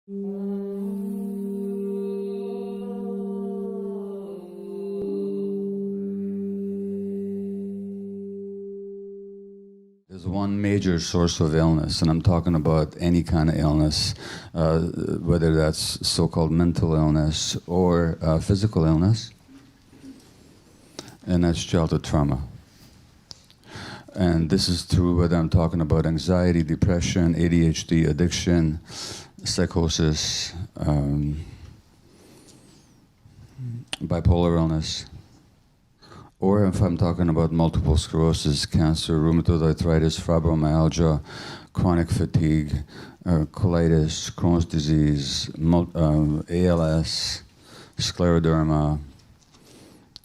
There's one major source of illness, and I'm talking about any kind of illness, whether that's so-called mental illness or physical illness, and that's childhood trauma. And this is true whether I'm talking about anxiety, depression, ADHD, addiction, psychosis, bipolar illness, or if I'm talking about multiple sclerosis, cancer, rheumatoid arthritis, fibromyalgia, chronic fatigue, colitis, Crohn's disease, ALS, scleroderma,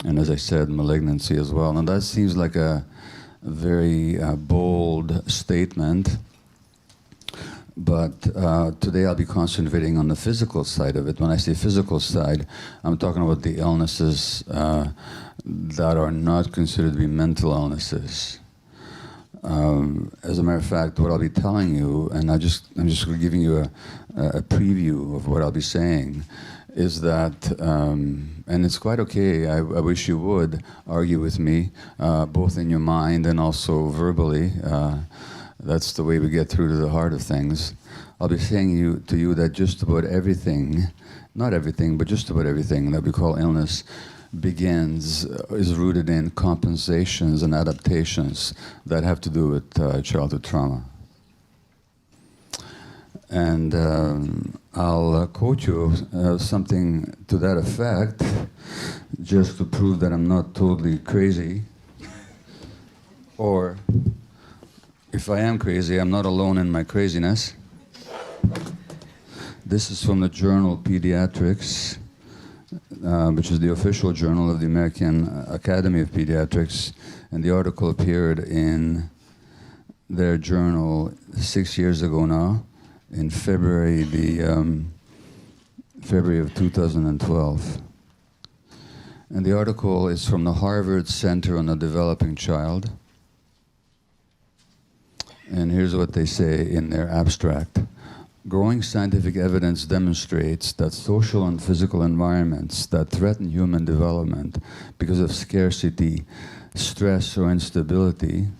and as I said, malignancy as well. Now that seems like a very bold statement, but today I'll be concentrating on the physical side of it. When I say physical side, I'm talking about the illnesses that are not considered to be mental illnesses. As a matter of fact, what I'll be telling you, and I'm just giving you a preview of what I'll be saying, is that, and it's quite okay, I wish you would argue with me, both in your mind and also verbally. That's the way we get through to the heart of things. I'll be saying to you that just about everything, not everything, but just about everything that we call illness is rooted in compensations and adaptations that have to do with childhood trauma. And I'll quote you something to that effect, just to prove that I'm not totally crazy. Or, if I am crazy, I'm not alone in my craziness. This is from the journal Pediatrics, which is the official journal of the American Academy of Pediatrics, and the article appeared in their journal 6 years ago now, in February of 2012. And the article is from the Harvard Center on the Developing Child. And here's what they say in their abstract. Growing scientific evidence demonstrates that social and physical environments that threaten human development because of scarcity, stress, or instability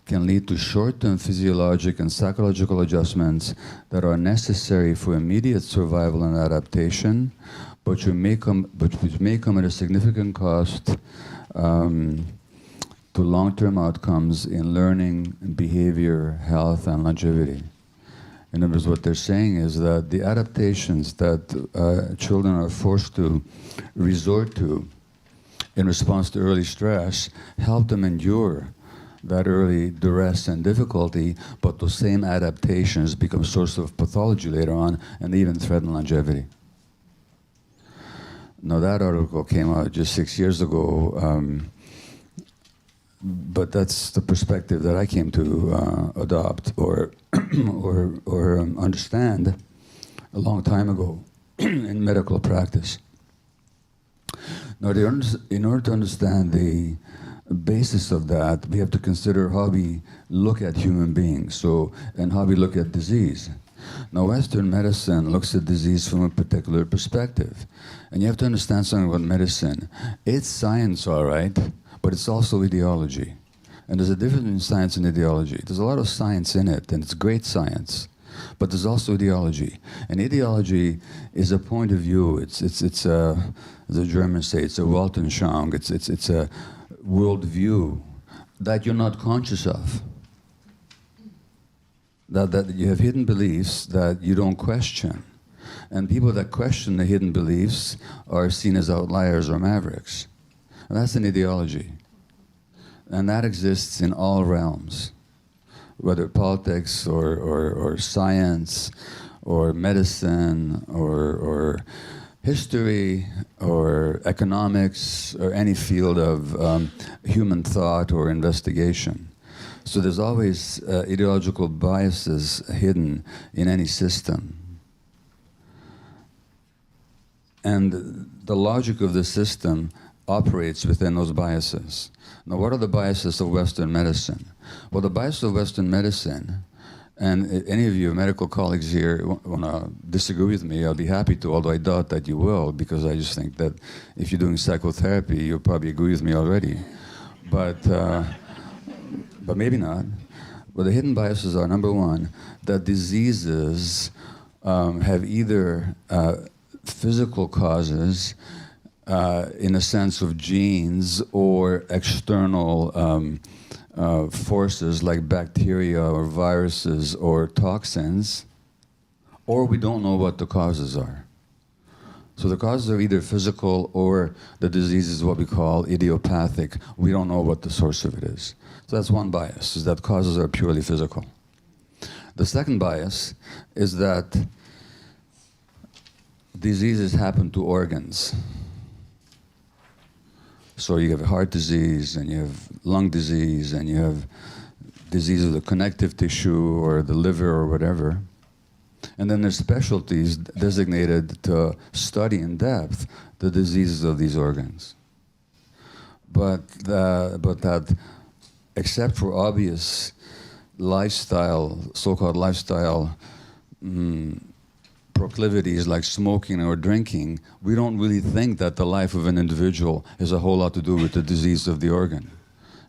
can lead to short-term physiologic and psychological adjustments that are necessary for immediate survival and adaptation, but which may come at a significant cost to long-term outcomes in learning, behavior, health, and longevity. In other words, what they're saying is that the adaptations that children are forced to resort to in response to early stress help them endure that early duress and difficulty, but those same adaptations become a source of pathology later on and even threaten longevity. Now that article came out just 6 years ago, but that's the perspective that I came to adopt or understand a long time ago in medical practice. Now, in order to understand the basis of that, we have to consider how we look at human beings, and how we look at disease. Now, Western medicine looks at disease from a particular perspective. And you have to understand something about medicine. It's science, all right, but it's also ideology. And there's a difference between science and ideology. There's a lot of science in it, and it's great science. But there's also ideology. And ideology is a point of view. It's as the Germans say, it's a Weltanschauung. It's a worldview that you're not conscious of. That you have hidden beliefs that you don't question. And people that question the hidden beliefs are seen as outliers or mavericks. And that's an ideology. And that exists in all realms, whether politics or science or medicine or history or economics or any field of human thought or investigation. So there's always ideological biases hidden in any system. And the logic of the system operates within those biases. Now, what are the biases of Western medicine? Well, the bias of Western medicine And any of you medical colleagues here want to disagree with me, I'll be happy to, although I doubt that you will, because I just think that if you're doing psychotherapy, you'll probably agree with me already. But maybe not. But the hidden biases are, number one, that diseases have either physical causes in a sense of genes or external forces like bacteria or viruses or toxins, or we don't know what the causes are. So the causes are either physical or the disease is what we call idiopathic. We don't know what the source of it is. So that's one bias, is that causes are purely physical. The second bias is that diseases happen to organs. So you have heart disease, and you have lung disease, and you have disease of the connective tissue or the liver or whatever. And then there's specialties designated to study in depth the diseases of these organs. But that, except for obvious lifestyle, so-called lifestyle proclivities like smoking or drinking, we don't really think that the life of an individual has a whole lot to do with the disease of the organ.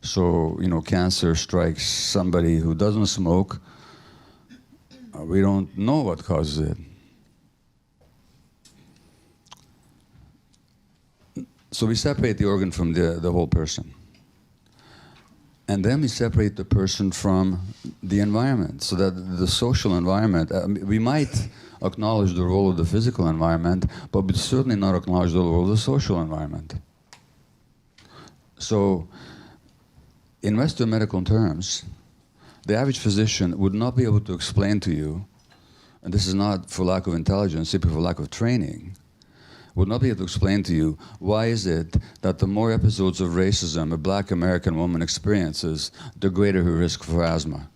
So, cancer strikes somebody who doesn't smoke. We don't know what causes it. So we separate the organ from the whole person. And then we separate the person from the environment, so that the social environment, we might acknowledge the role of the physical environment, but we certainly not acknowledge the role of the social environment. So, in Western medical terms, the average physician would not be able to explain to you, and this is not for lack of intelligence, simply for lack of training, would not be able to explain to you why is it that the more episodes of racism a black American woman experiences, the greater her risk for asthma.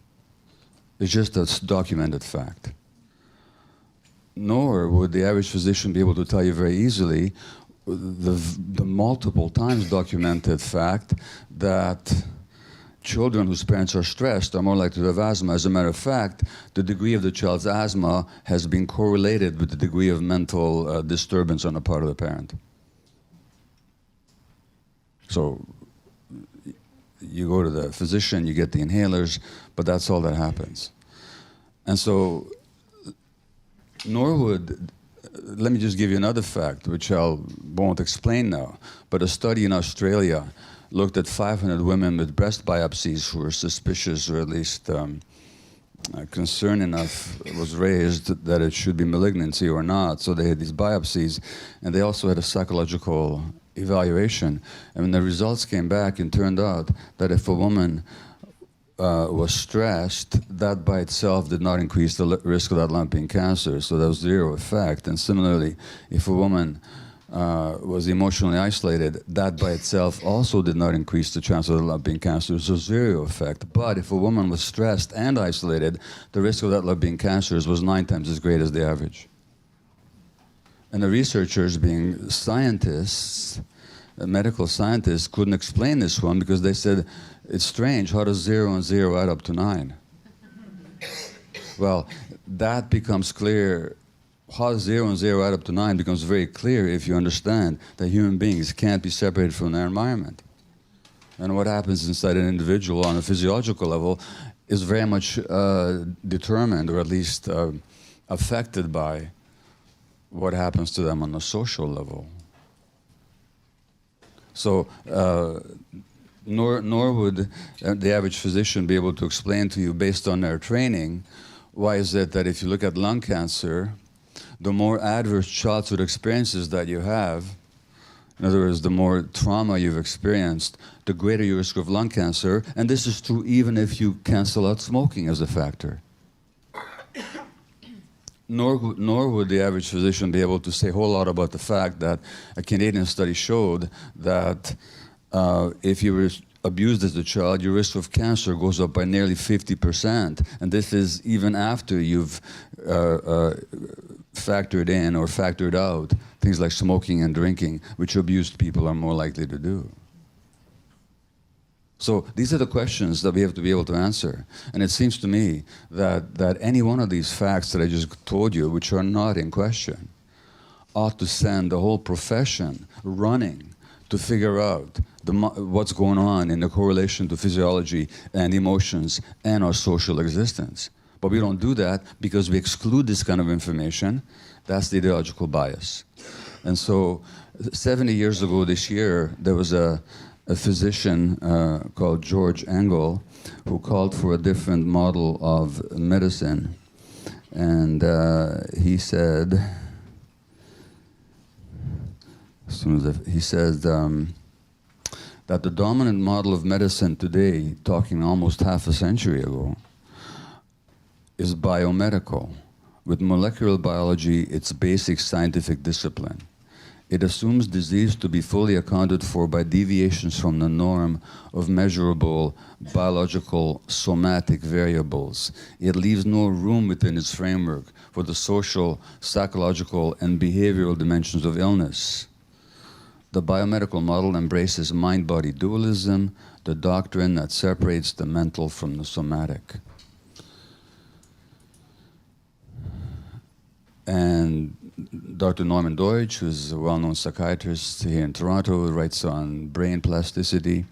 It's just a documented fact. Nor would the average physician be able to tell you very easily the multiple times documented fact that children whose parents are stressed are more likely to have asthma. As a matter of fact, the degree of the child's asthma has been correlated with the degree of mental disturbance on the part of the parent. So you go to the physician, you get the inhalers, but that's all that happens. And so, nor would, let me just give you another fact, which I won't explain now, but a study in Australia looked at 500 women with breast biopsies who were suspicious, or at least concern enough was raised that it should be malignancy or not. So they had these biopsies, and they also had a psychological evaluation. And when the results came back, it turned out that if a woman was stressed, that by itself did not increase the risk of that lump being cancer, so there was zero effect. And similarly, if a woman was emotionally isolated, that by itself also did not increase the chance of the lump being cancer, so zero effect. But if a woman was stressed and isolated, the risk of that lump being cancer was 9 times as great as the average. And the researchers, being scientists, medical scientists, couldn't explain this one because they said, it's strange, how does 0 and 0 add up to 9? Well, that becomes clear. How 0 and 0 add up to 9 becomes very clear if you understand that human beings can't be separated from their environment. And what happens inside an individual on a physiological level is very much determined, or at least affected by what happens to them on a social level. So, nor would the average physician be able to explain to you, based on their training, why is it that if you look at lung cancer, the more adverse childhood experiences that you have, in other words, the more trauma you've experienced, the greater your risk of lung cancer. And this is true even if you cancel out smoking as a factor. Nor would the average physician be able to say a whole lot about the fact that a Canadian study showed that if you were abused as a child, your risk of cancer goes up by nearly 50%. And this is even after you've factored in or factored out things like smoking and drinking, which abused people are more likely to do. So these are the questions that we have to be able to answer. And it seems to me that any one of these facts that I just told you, which are not in question, ought to send the whole profession running to figure out what's going on in the correlation to physiology and emotions and our social existence. But we don't do that because we exclude this kind of information. That's the ideological bias. And so 70 years ago this year, there was a physician called George Engel who called for a different model of medicine. And he said, he says that the dominant model of medicine today, talking almost half a century ago, is biomedical, with molecular biology its basic scientific discipline. It assumes disease to be fully accounted for by deviations from the norm of measurable biological somatic variables. It leaves no room within its framework for the social, psychological, and behavioral dimensions of illness. The biomedical model embraces mind-body dualism, the doctrine that separates the mental from the somatic. And Dr. Norman Deutsch, who's a well-known psychiatrist here in Toronto, writes on brain plasticity.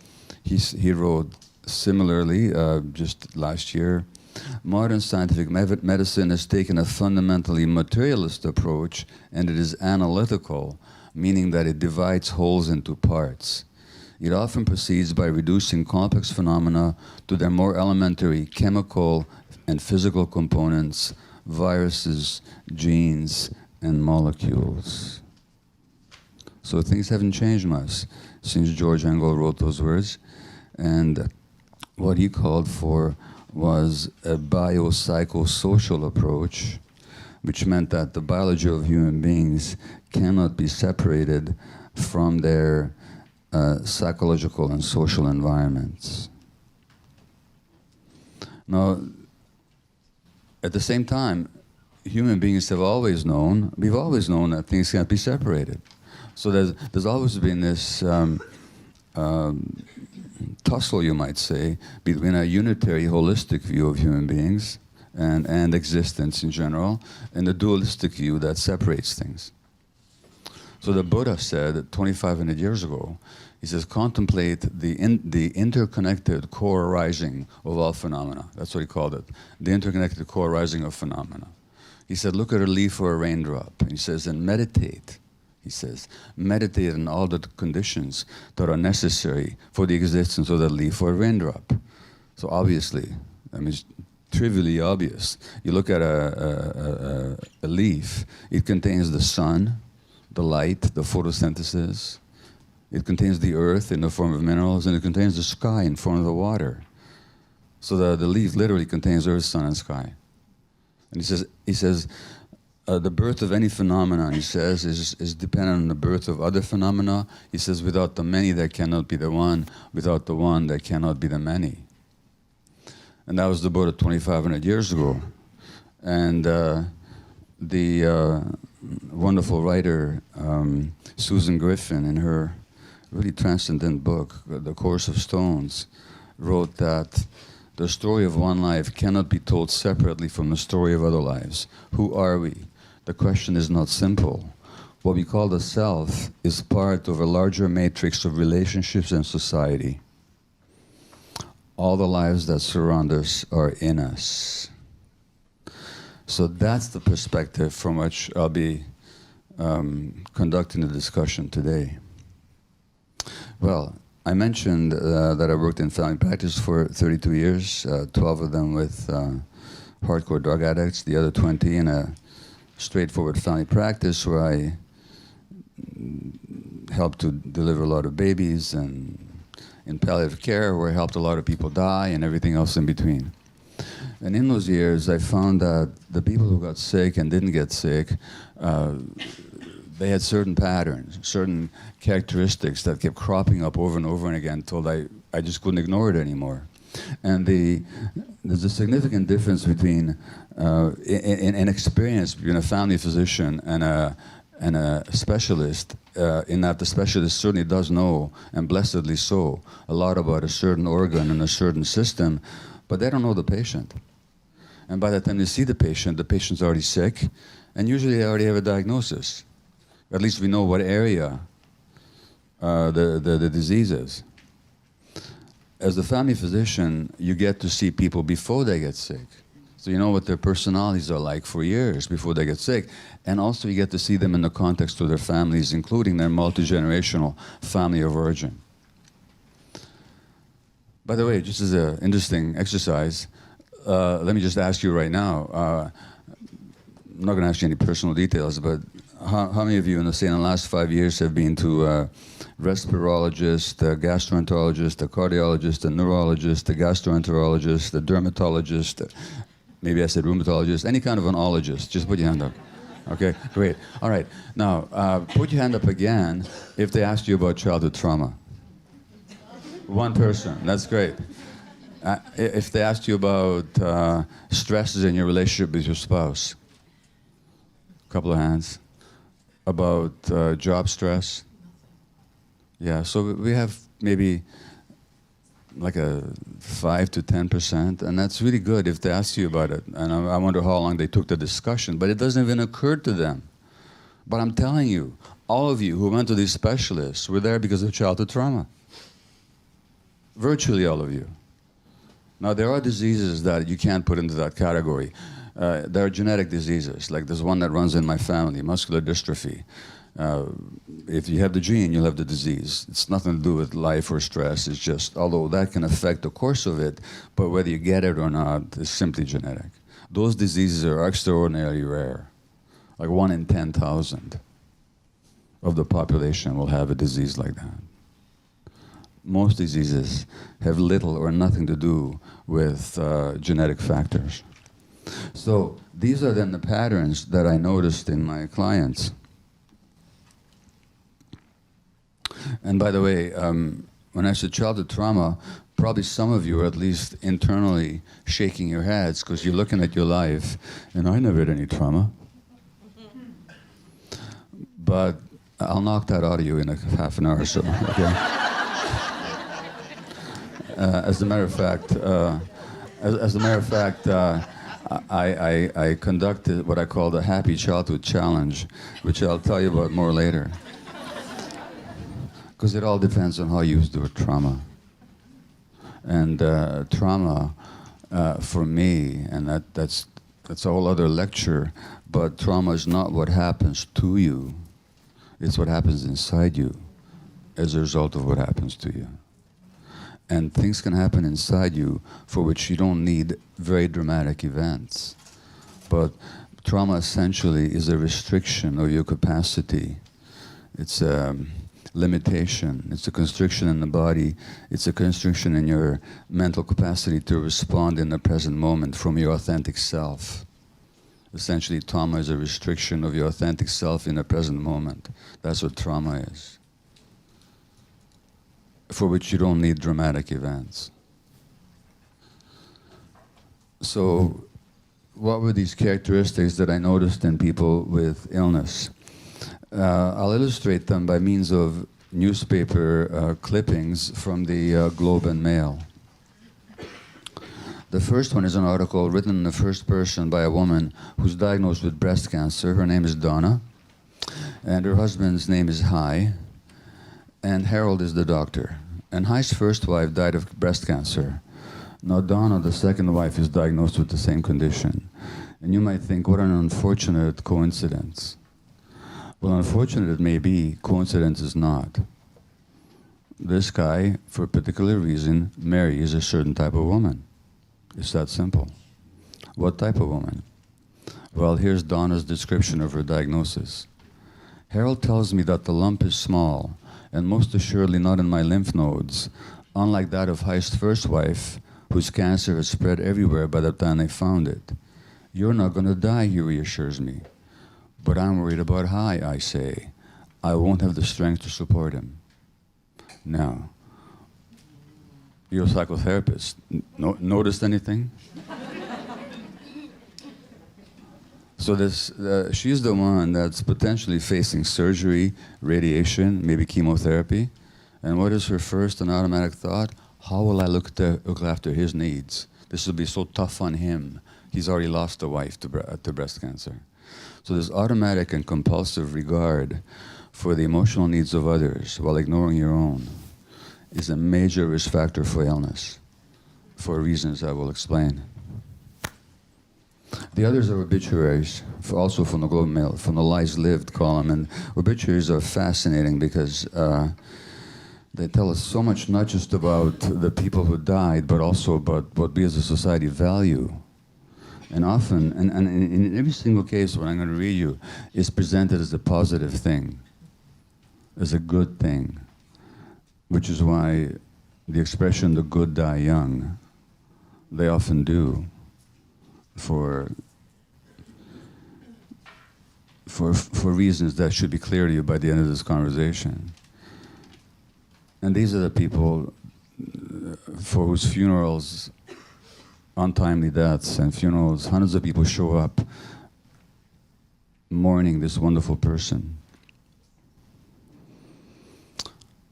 He wrote similarly just last year, modern scientific medicine has taken a fundamentally materialist approach, and it is analytical, meaning that it divides wholes into parts. It often proceeds by reducing complex phenomena to their more elementary chemical and physical components, viruses, genes, and molecules. So things haven't changed much since George Engel wrote those words. And what he called for was a biopsychosocial approach, which meant that the biology of human beings cannot be separated from their psychological and social environments. Now, at the same time, human beings have always known, we've always known that things can't be separated. So there's always been this tussle, you might say, between a unitary, holistic view of human beings and existence in general, and the dualistic view that separates things. So the Buddha said 2,500 years ago, he says, contemplate the interconnected co-arising of all phenomena. That's what he called it, the interconnected co-arising of phenomena. He said, look at a leaf or a raindrop. And he says, and meditate. He says, meditate on all the conditions that are necessary for the existence of that leaf or raindrop. So obviously, I mean, it's trivially obvious. You look at a leaf, it contains the sun, the light, the photosynthesis. It contains the earth in the form of minerals, and it contains the sky in form of the water. So the leaf literally contains earth, sun, and sky. And he says, the birth of any phenomenon, he says, is dependent on the birth of other phenomena. He says, without the many, there cannot be the one. Without the one, there cannot be the many. And that was the Buddha 2,500 years ago. And the wonderful writer, Susan Griffin, in her really transcendent book, The Course of Stones, wrote that the story of one life cannot be told separately from the story of other lives. Who are we? The question is not simple. What we call the self is part of a larger matrix of relationships and society. All the lives that surround us are in us. So that's the perspective from which I'll be conducting the discussion today. Well, I mentioned that I worked in family practice for 32 years, 12 of them with hardcore drug addicts, the other 20 in a straightforward family practice where I helped to deliver a lot of babies, and in palliative care where I helped a lot of people die and everything else in between. And in those years, I found that the people who got sick and didn't get sick, they had certain patterns, certain characteristics that kept cropping up over and over and again until I just couldn't ignore it anymore. And there's a significant difference between an experience between a family physician and and a specialist, in that the specialist certainly does know, and blessedly so, a lot about a certain organ and a certain system, but they don't know the patient. And by the time they see the patient's already sick, and usually they already have a diagnosis. At least we know what area the disease is. As a family physician, you get to see people before they get sick. So you know what their personalities are like for years before they get sick. And also you get to see them in the context of their families, including their multi-generational family of origin. By the way, just as an interesting exercise, let me just ask you right now, I'm not going to ask you any personal details, but how many of you in the last 5 years have been to a respirologist, a gastroenterologist, a cardiologist, a neurologist, a gastroenterologist, a dermatologist, maybe I said rheumatologist, any kind of an ologist? Just put your hand up. Okay, great. All right. Now, put your hand up again if they asked you about childhood trauma. One person. That's great. If they asked you about stresses in your relationship with your spouse, a couple of hands. About job stress. Yeah, so we have maybe like a 5 to 10%, and that's really good if they ask you about it. And I wonder how long they took the discussion, but it doesn't even occur to them. But I'm telling you, all of you who went to these specialists were there because of childhood trauma. Virtually all of you. Now, there are diseases that you can't put into that category. There are genetic diseases, like there's one that runs in my family, muscular dystrophy. If you have the gene, you'll have the disease. It's nothing to do with life or stress. It's just, although that can affect the course of it, but whether you get it or not is simply genetic. Those diseases are extraordinarily rare. Like 1 in 10,000 of the population will have a disease like that. Most diseases have little or nothing to do with genetic factors. So these are then the patterns that I noticed in my clients. And by the way, when I said childhood trauma, probably some of you are at least internally shaking your heads because you're looking at your life, and I never had any trauma. But I'll knock that out of you in a half an hour or so, okay? As a matter of fact, I conducted what I call the Happy Childhood Challenge, which I'll tell you about more later. Because it all depends on how you use the word trauma. And trauma, for me, and that's a whole other lecture, but trauma is not what happens to you. It's what happens inside you as a result of what happens to you. And things can happen inside you for which you don't need very dramatic events. But trauma essentially is a restriction of your capacity. It's a limitation. It's a constriction in the body. It's a constriction in your mental capacity to respond in the present moment from your authentic self. Essentially, trauma is a restriction of your authentic self in the present moment. That's what trauma is. For which you don't need dramatic events. So, what were these characteristics that I noticed in people with illness? I'll illustrate them by means of newspaper clippings from the Globe and Mail. The first one is an article written in the first person by a woman who's diagnosed with breast cancer. Her name is Donna, and her husband's name is Hai. And Harold is the doctor. And Hai's first wife died of breast cancer. Now Donna, the second wife, is diagnosed with the same condition. And you might think, what an unfortunate coincidence. Well, unfortunate it may be, coincidence is not. This guy, for a particular reason, marries a certain type of woman. It's that simple. What type of woman? Well, here's Donna's description of her diagnosis. Harold tells me that the lump is small, and most assuredly not in my lymph nodes, unlike that of Hai's first wife, whose cancer had spread everywhere by the time they found it. You're not going to die, he reassures me. But I'm worried about Hai, I say. I won't have the strength to support him. Now, you're a psychotherapist. Noticed anything? So she's the one that's potentially facing surgery, radiation, maybe chemotherapy. And what is her first and automatic thought? How will I look after his needs? This will be so tough on him. He's already lost a wife to breast cancer. So this automatic and compulsive regard for the emotional needs of others while ignoring your own is a major risk factor for illness, for reasons I will explain. The others are obituaries, also from the Globe and Mail, from the Lives Lived column. And obituaries are fascinating because they tell us so much, not just about the people who died, but also about what we as a society value. And often, and in every single case, what I'm going to read you is presented as a positive thing, as a good thing, which is why the expression, the good die young, they often do for reasons that should be clear to you by the end of this conversation. And these are the people for whose funerals, untimely deaths and funerals, hundreds of people show up mourning this wonderful person.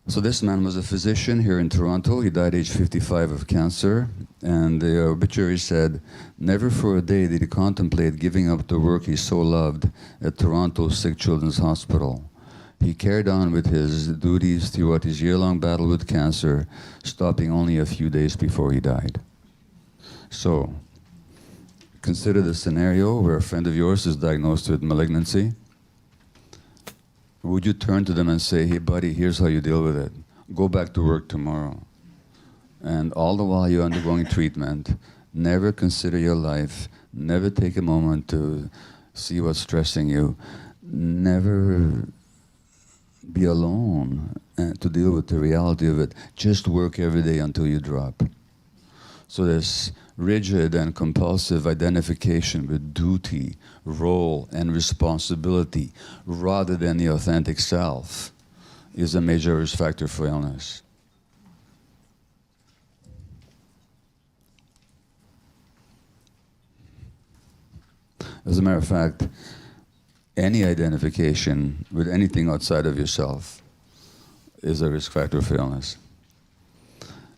So this man was a physician here in Toronto. He died age 55 of cancer. And the obituary said, never for a day did he contemplate giving up the work he so loved at Toronto's Sick Children's Hospital. He carried on with his duties throughout his year-long battle with cancer, stopping only a few days before he died. So, consider the scenario where a friend of yours is diagnosed with malignancy. Would you turn to them and say, hey buddy, here's how you deal with it. Go back to work tomorrow. And all the while you're undergoing treatment, never consider your life, never take a moment to see what's stressing you, never be alone to deal with the reality of it. Just work every day until you drop. So this rigid and compulsive identification with duty, role, and responsibility rather than the authentic self is a major risk factor for illness. As a matter of fact, any identification with anything outside of yourself is a risk factor for illness.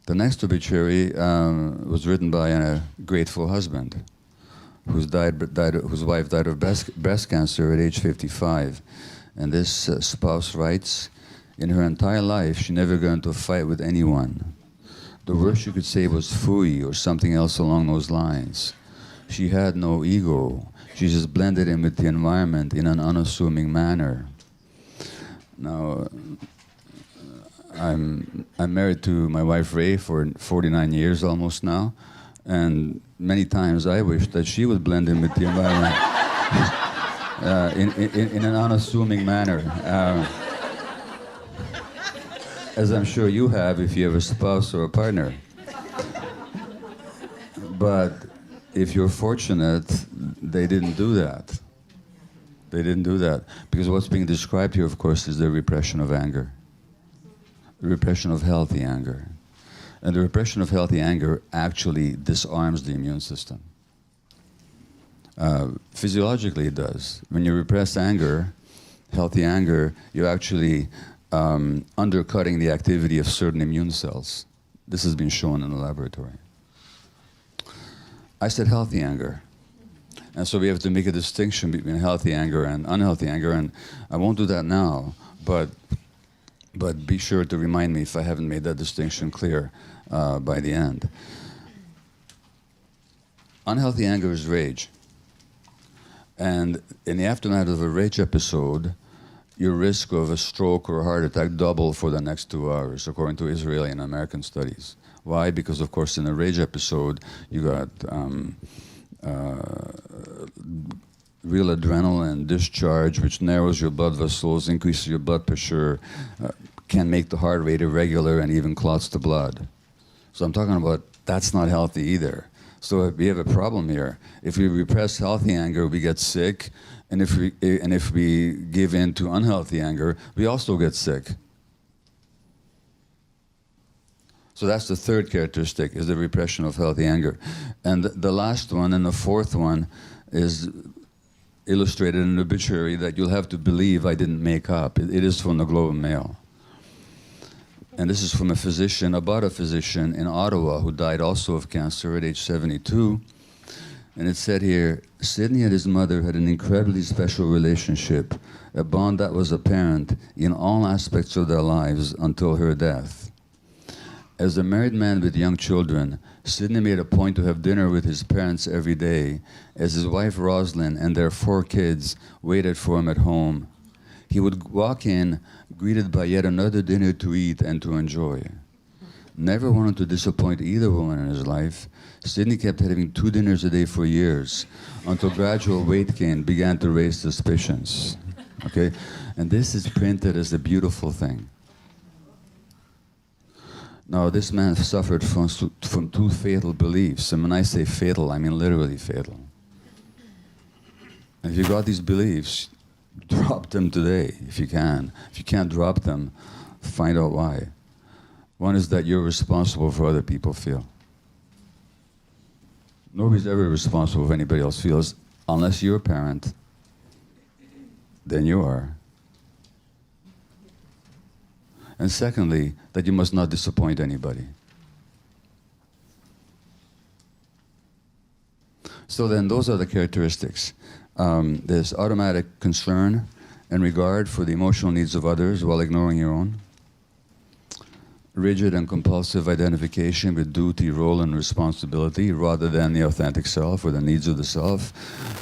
The next obituary was written by a grateful husband whose wife died of breast cancer at age 55. And this spouse writes, in her entire life, she never got into a fight with anyone. The worst you could say was phooey or something else along those lines. She had no ego. She just blended in with the environment in an unassuming manner. Now, I'm married to my wife Ray for 49 years almost now, and many times I wish that she would blend in with the environment in an unassuming manner. As I'm sure you have if you have a spouse or a partner. But if you're fortunate, they didn't do that. They didn't do that. Because what's being described here, of course, is the repression of anger. The repression of healthy anger. And the repression of healthy anger actually disarms the immune system. Physiologically it does. When you repress anger, healthy anger, you're actually undercutting the activity of certain immune cells. This has been shown in the laboratory. I said healthy anger. And so we have to make a distinction between healthy anger and unhealthy anger, and I won't do that now, but be sure to remind me if I haven't made that distinction clear by the end. Unhealthy anger is rage. And in the aftermath of a rage episode, your risk of a stroke or a heart attack double for the next 2 hours, according to Israeli and American studies. Why? Because, of course, in a rage episode, you got real adrenaline discharge, which narrows your blood vessels, increases your blood pressure, can make the heart rate irregular, and even clots the blood. So I'm talking about that's not healthy either. So we have a problem here. If we repress healthy anger, we get sick, and if we give in to unhealthy anger, we also get sick. So that's the third characteristic, is the repression of healthy anger. And the last one, and the fourth one, is illustrated in an obituary that you'll have to believe I didn't make up. It is from the Globe and Mail. And this is from a physician, about a physician in Ottawa who died also of cancer at age 72. And it said here, Sidney and his mother had an incredibly special relationship, a bond that was apparent in all aspects of their lives until her death. As a married man with young children, Sidney made a point to have dinner with his parents every day, as his wife Rosalind and their 4 kids waited for him at home. He would walk in, greeted by yet another dinner to eat and to enjoy. Never wanted to disappoint either woman in his life, Sidney kept having 2 dinners a day for years, until gradual weight gain began to raise suspicions. Okay? And this is printed as a beautiful thing. Now, this man suffered from 2 fatal beliefs. And when I say fatal, I mean literally fatal. And if you got these beliefs, drop them today, if you can. If you can't drop them, find out why. One is that you're responsible for what other people feel. Nobody's ever responsible for anybody else feels, unless you're a parent, then you are. And secondly, that you must not disappoint anybody. So then those are the characteristics. There's automatic concern and regard for the emotional needs of others while ignoring your own. Rigid and compulsive identification with duty, role, and responsibility rather than the authentic self or the needs of the self.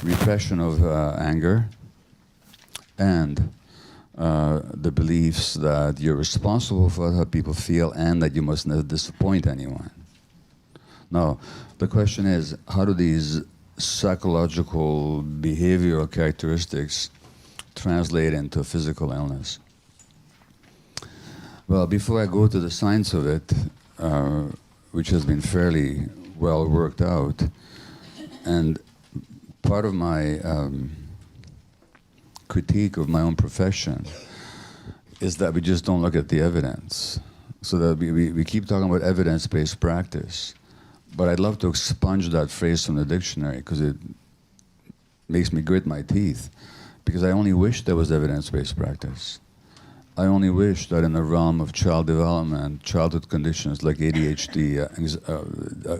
Repression of anger. And the beliefs that you're responsible for how people feel and that you must never disappoint anyone. Now, the question is, how do these psychological behavioral characteristics translate into physical illness? Well, before I go to the science of it, which has been fairly well worked out, and part of my critique of my own profession is that we just don't look at the evidence. So that we keep talking about evidence-based practice, but I'd love to expunge that phrase from the dictionary because it makes me grit my teeth, because I only wish there was evidence-based practice. I only wish that in the realm of child development, childhood conditions like ADHD,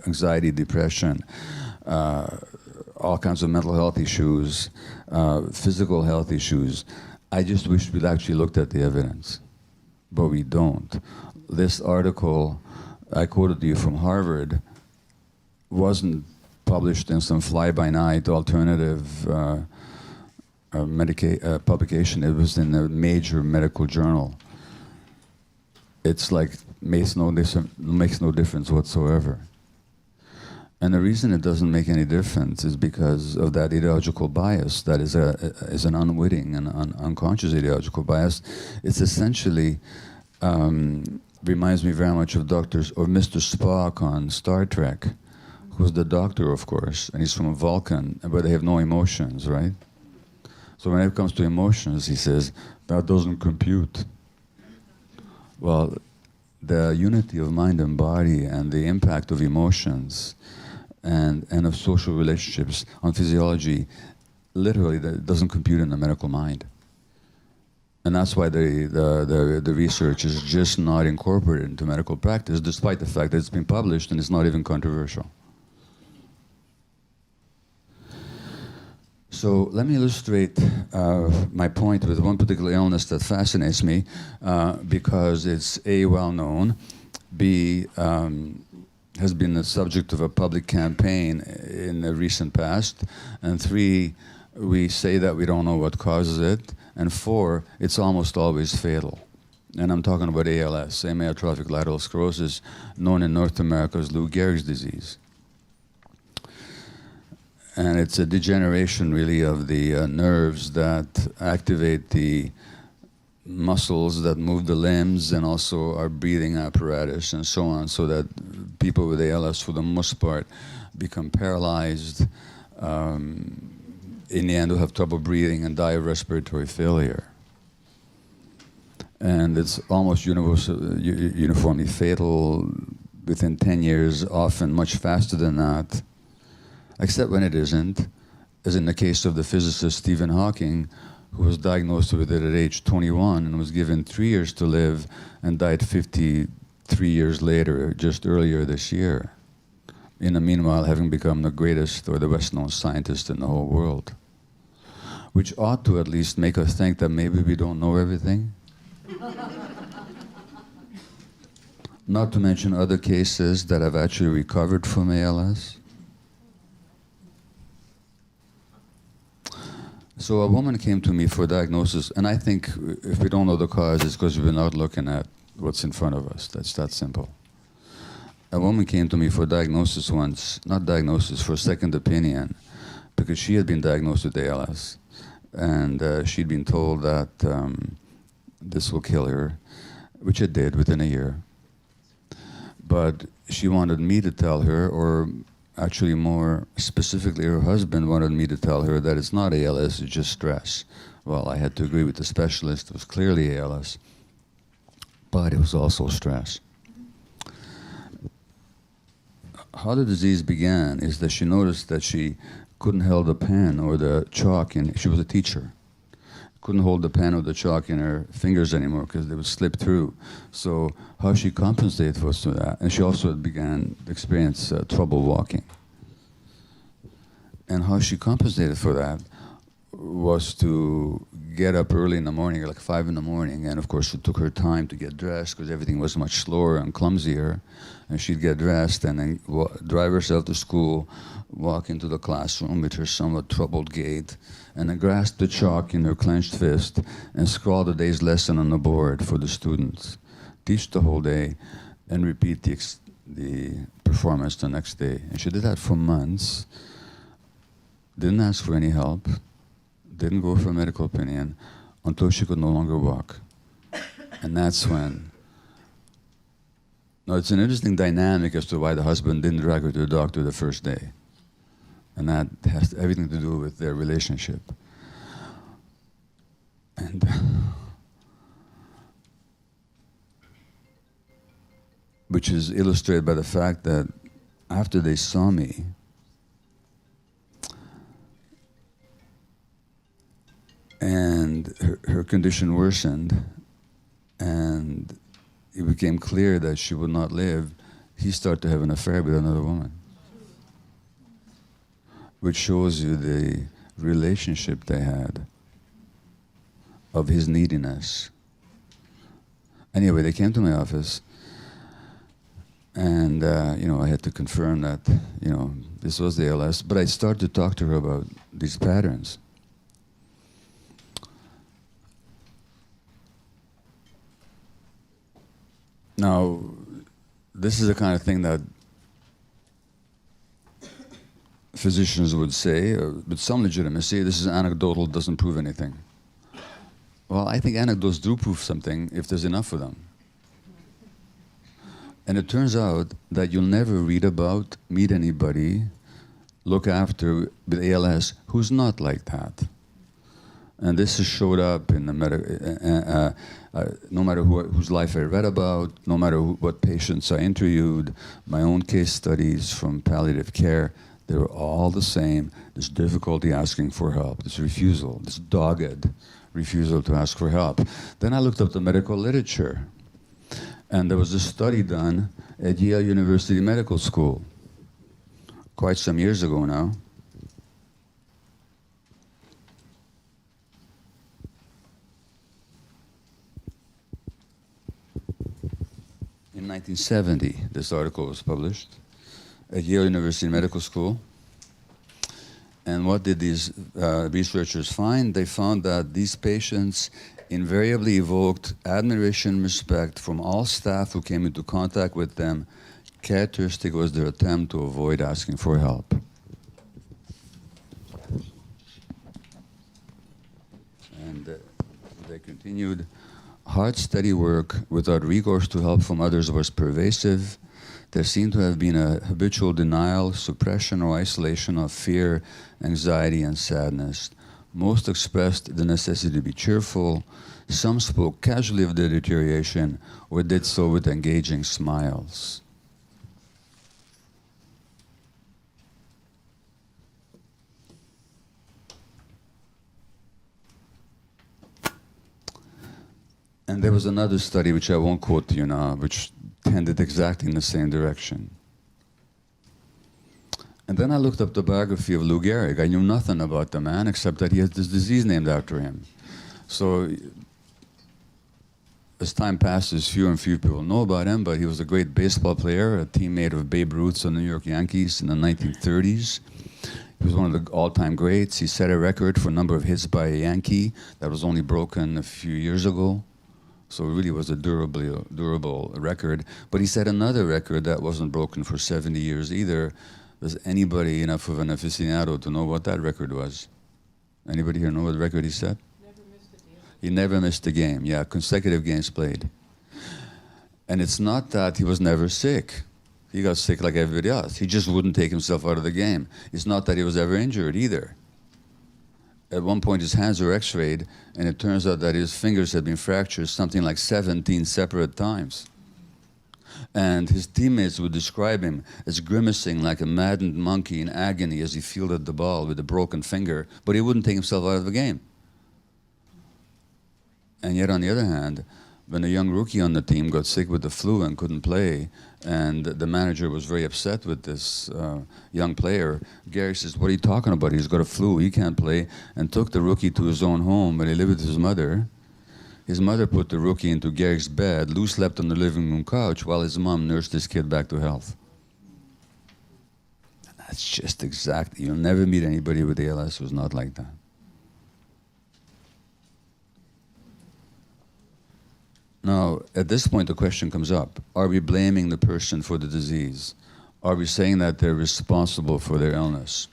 anxiety, depression, all kinds of mental health issues, physical health issues, I just wish we'd actually looked at the evidence, but we don't. This article I quoted to you from Harvard wasn't published in some fly-by-night alternative publication. It was in a major medical journal. It's like makes no difference whatsoever. And the reason it doesn't make any difference is because of that ideological bias that is an unwitting and unconscious ideological bias. It's essentially reminds me very much of Mr. Spock on Star Trek, who's the doctor, of course, and he's from a Vulcan, but they have no emotions, right? So when it comes to emotions, he says, that doesn't compute. Well, the unity of mind and body and the impact of emotions and of social relationships on physiology, literally, that doesn't compute in the medical mind. And that's why the research is just not incorporated into medical practice, despite the fact that it's been published and it's not even controversial. So let me illustrate my point with one particular illness that fascinates me because it's A, well known, B, has been the subject of a public campaign in the recent past, and 3, we say that we don't know what causes it, and 4, it's almost always fatal. And I'm talking about ALS, amyotrophic lateral sclerosis, known in North America as Lugar's disease. And it's a degeneration, really, of the nerves that activate the muscles that move the limbs and also our breathing apparatus and so on, so that people with ALS, for the most part, become paralyzed, in the end, who have trouble breathing and die of respiratory failure. And it's almost uniformly fatal within 10 years, often much faster than that, except when it isn't. as in the case of the physicist Stephen Hawking, who was diagnosed with it at age 21 and was given 3 years to live and died 53 years later, just earlier this year. In the meanwhile, having become the greatest or the best-known scientist in the whole world. Which ought to at least make us think that maybe we don't know everything. Not to mention other cases that have actually recovered from ALS. So a woman came to me for diagnosis, and I think if we don't know the cause, it's because we're not looking at what's in front of us. That's that simple. A woman came to me for diagnosis once, not diagnosis, for a second opinion, because she had been diagnosed with ALS, and she'd been told that this will kill her, which it did within a year. But she wanted me to tell her, or actually more specifically her husband wanted me to tell her that it's not ALS, it's just stress. Well, I had to agree with the specialist, it was clearly ALS, but it was also stress. How the disease began is that she noticed that she couldn't hold the pen or the chalk in, she was a teacher, couldn't hold the pen or the chalk in her fingers anymore because they would slip through. So how she compensated was to that. And she also began to experience trouble walking. And how she compensated for that was to get up early in the morning, like 5 in the morning, and of course it took her time to get dressed because everything was much slower and clumsier. And she'd get dressed and then drive herself to school, walk into the classroom with her somewhat troubled gait, and then grasp the chalk in her clenched fist and scrawl the day's lesson on the board for the students. Teach the whole day and repeat the performance the next day. And she did that for months, didn't ask for any help, didn't go for a medical opinion until she could no longer walk. And that's when. Now, it's an interesting dynamic as to why the husband didn't drag her to the doctor the first day. And that has everything to do with their relationship. And which is illustrated by the fact that after they saw me, and her condition worsened, and it became clear that she would not live, he started to have an affair with another woman. Which shows you the relationship they had of his neediness. Anyway, they came to my office, and I had to confirm that this was the ALS, but I started to talk to her about these patterns. Now, this is the kind of thing that physicians would say, with some legitimacy, this is anecdotal, doesn't prove anything. Well, I think anecdotes do prove something if there's enough of them. And it turns out that you'll never read about, meet anybody, look after with ALS who's not like that. And this has showed up in the no matter whose life I read about, no matter what patients I interviewed, my own case studies from palliative care, they were all the same. This difficulty asking for help, this refusal, this dogged refusal to ask for help. Then I looked up the medical literature, and there was a study done at Yale University Medical School quite some years ago now. In 1970, this article was published at Yale University Medical School. And what did these researchers find? They found that these patients invariably evoked admiration and respect from all staff who came into contact with them. Characteristic was their attempt to avoid asking for help. And they continued. Hard, steady work without recourse to help from others was pervasive. There seemed to have been a habitual denial, suppression, or isolation of fear, anxiety, and sadness. Most expressed the necessity to be cheerful. Some spoke casually of their deterioration or did so with engaging smiles. And there was another study, which I won't quote to you now, which tended exactly in the same direction. And then I looked up the biography of Lugar. I knew nothing about the man except that he has this disease named after him. So as time passes, fewer and fewer people know about him, but he was a great baseball player, a teammate of Babe Ruth's of the New York Yankees in the 1930s. He was one of the all-time greats. He set a record for a number of hits by a Yankee that was only broken a few years ago. So it really was a durable record. But he set another record that wasn't broken for 70 years either. Was anybody enough of an aficionado to know what that record was? Anybody here know what record he set? Never missed a game. He never missed a game. Yeah, consecutive games played. And it's not that he was never sick. He got sick like everybody else. He just wouldn't take himself out of the game. It's not that he was ever injured either. At one point, his hands were x-rayed, and it turns out that his fingers had been fractured something like 17 separate times. And his teammates would describe him as grimacing like a maddened monkey in agony as he fielded the ball with a broken finger, but he wouldn't take himself out of the game. And yet, on the other hand, when a young rookie on the team got sick with the flu and couldn't play, and the manager was very upset with this young player, Gary says, "What are you talking about? He's got a flu, he can't play," and took the rookie to his own home where he lived with his mother. His mother put the rookie into Gary's bed. Lou slept on the living room couch while his mom nursed his kid back to health. And that's just exactly, you'll never meet anybody with ALS who's not like that. Now, at this point, the question comes up, are we blaming the person for the disease? Are we saying that they're responsible for their illness?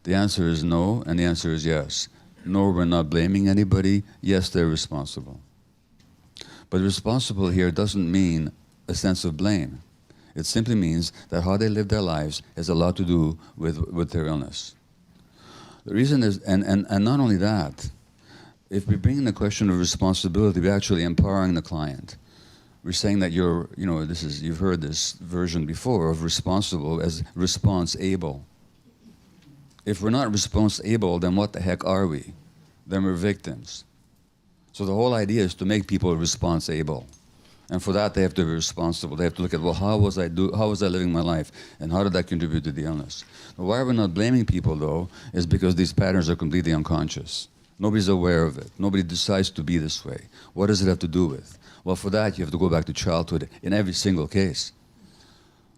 The answer is no, and the answer is yes. No, we're not blaming anybody. Yes, they're responsible. But responsible here doesn't mean a sense of blame. It simply means that how they live their lives has a lot to do with their illness. The reason is, and not only that, if we bring in the question of responsibility, we're actually empowering the client. We're saying that you've heard this version before of responsible as response-able. If we're not response-able, then what the heck are we? Then we're victims. So the whole idea is to make people response-able. And for that, they have to be responsible. They have to look at, well, how was I living my life? And how did that contribute to the illness? Why we're not blaming people, though, is because these patterns are completely unconscious. Nobody's aware of it. Nobody decides to be this way. What does it have to do with? Well, for that, you have to go back to childhood in every single case.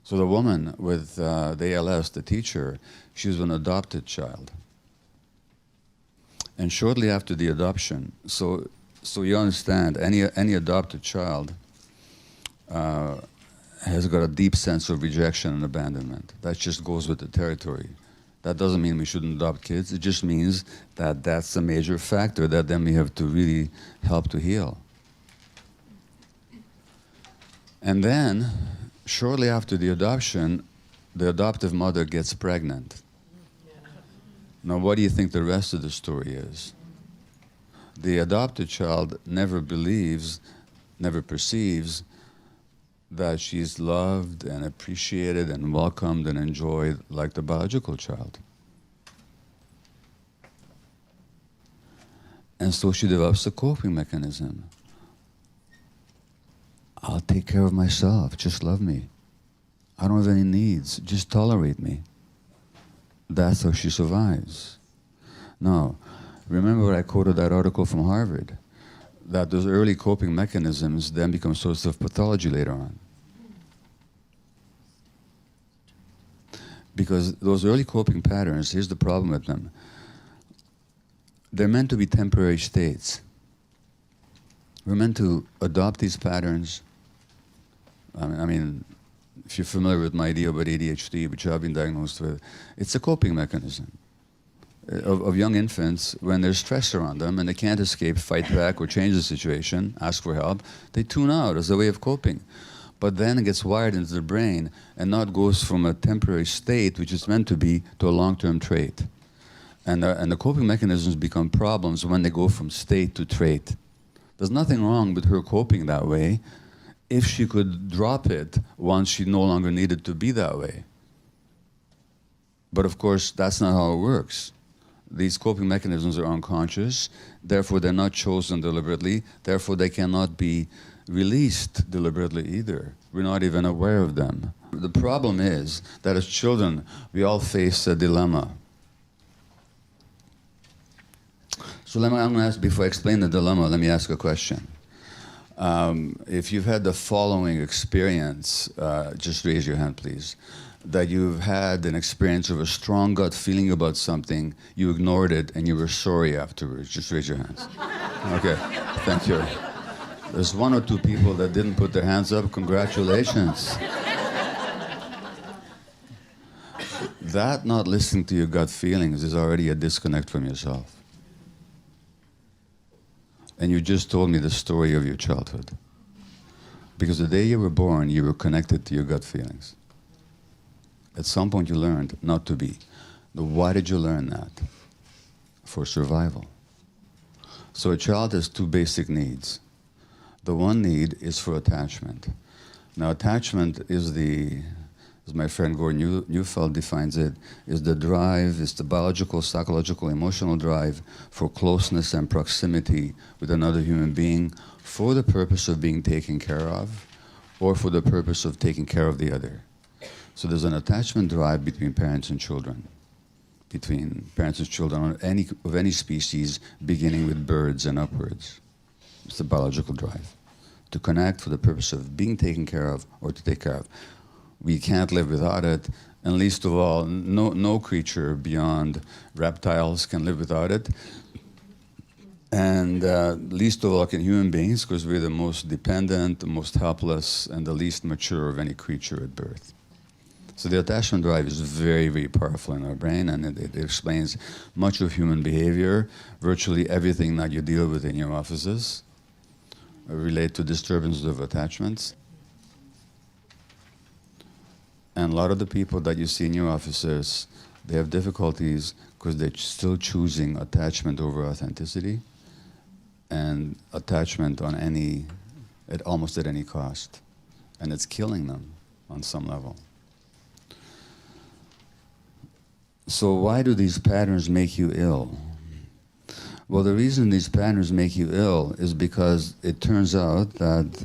So the woman with the ALS, the teacher, she was an adopted child. And shortly after the adoption, so you understand, any adopted child has got a deep sense of rejection and abandonment. That just goes with the territory. That doesn't mean we shouldn't adopt kids. It just means that that's a major factor that then we have to really help to heal. And then, shortly after the adoption, the adoptive mother gets pregnant. Now, what do you think the rest of the story is? The adopted child never believes, never perceives that she's loved and appreciated and welcomed and enjoyed like the biological child. And so she develops a coping mechanism. I'll take care of myself, just love me. I don't have any needs, just tolerate me. That's how she survives. Now, remember I quoted that article from Harvard, that those early coping mechanisms then become sources of pathology later on. Because those early coping patterns, here's the problem with them. They're meant to be temporary states. We're meant to adopt these patterns. I mean, if you're familiar with my idea about ADHD, which I've been diagnosed with, it's a coping mechanism of young infants. When there's stress around them and they can't escape, fight back, or change the situation, ask for help, they tune out as a way of coping. But then it gets wired into their brain and now it goes from a temporary state, which is meant to be, to a long-term trait. And the coping mechanisms become problems when they go from state to trait. There's nothing wrong with her coping that way if she could drop it once she no longer needed to be that way. But of course, that's not how it works. These coping mechanisms are unconscious, therefore they're not chosen deliberately, therefore they cannot be released deliberately either. We're not even aware of them. The problem is that as children, we all face a dilemma. So I'm going to ask, before I explain the dilemma, let me ask a question. If you've had the following experience, just raise your hand, please. That you've had an experience of a strong gut feeling about something, you ignored it, and you were sorry afterwards. Just raise your hands. Okay, thank you. There's one or two people that didn't put their hands up. Congratulations. That not listening to your gut feelings is already a disconnect from yourself. And you just told me the story of your childhood. Because the day you were born, you were connected to your gut feelings. At some point you learned not to be. Now, why did you learn that? For survival. So a child has two basic needs. The one need is for attachment. Now attachment is as my friend Gordon Neufeld defines it, is the drive, is the biological, psychological, emotional drive for closeness and proximity with another human being for the purpose of being taken care of or for the purpose of taking care of the other. So there's an attachment drive between parents and children, between parents and children of any species, beginning with birds and upwards. It's the biological drive, to connect for the purpose of being taken care of or to take care of. We can't live without it, and least of all, no creature beyond reptiles can live without it. And least of all can human beings, because we're the most dependent, the most helpless, and the least mature of any creature at birth. So the attachment drive is very, very powerful in our brain, and it explains much of human behavior. Virtually everything that you deal with in your offices relate to disturbances of attachments. And a lot of the people that you see in your offices, they have difficulties because they're still choosing attachment over authenticity and attachment almost at any cost. And it's killing them on some level. So why do these patterns make you ill? Well, the reason these patterns make you ill is because it turns out that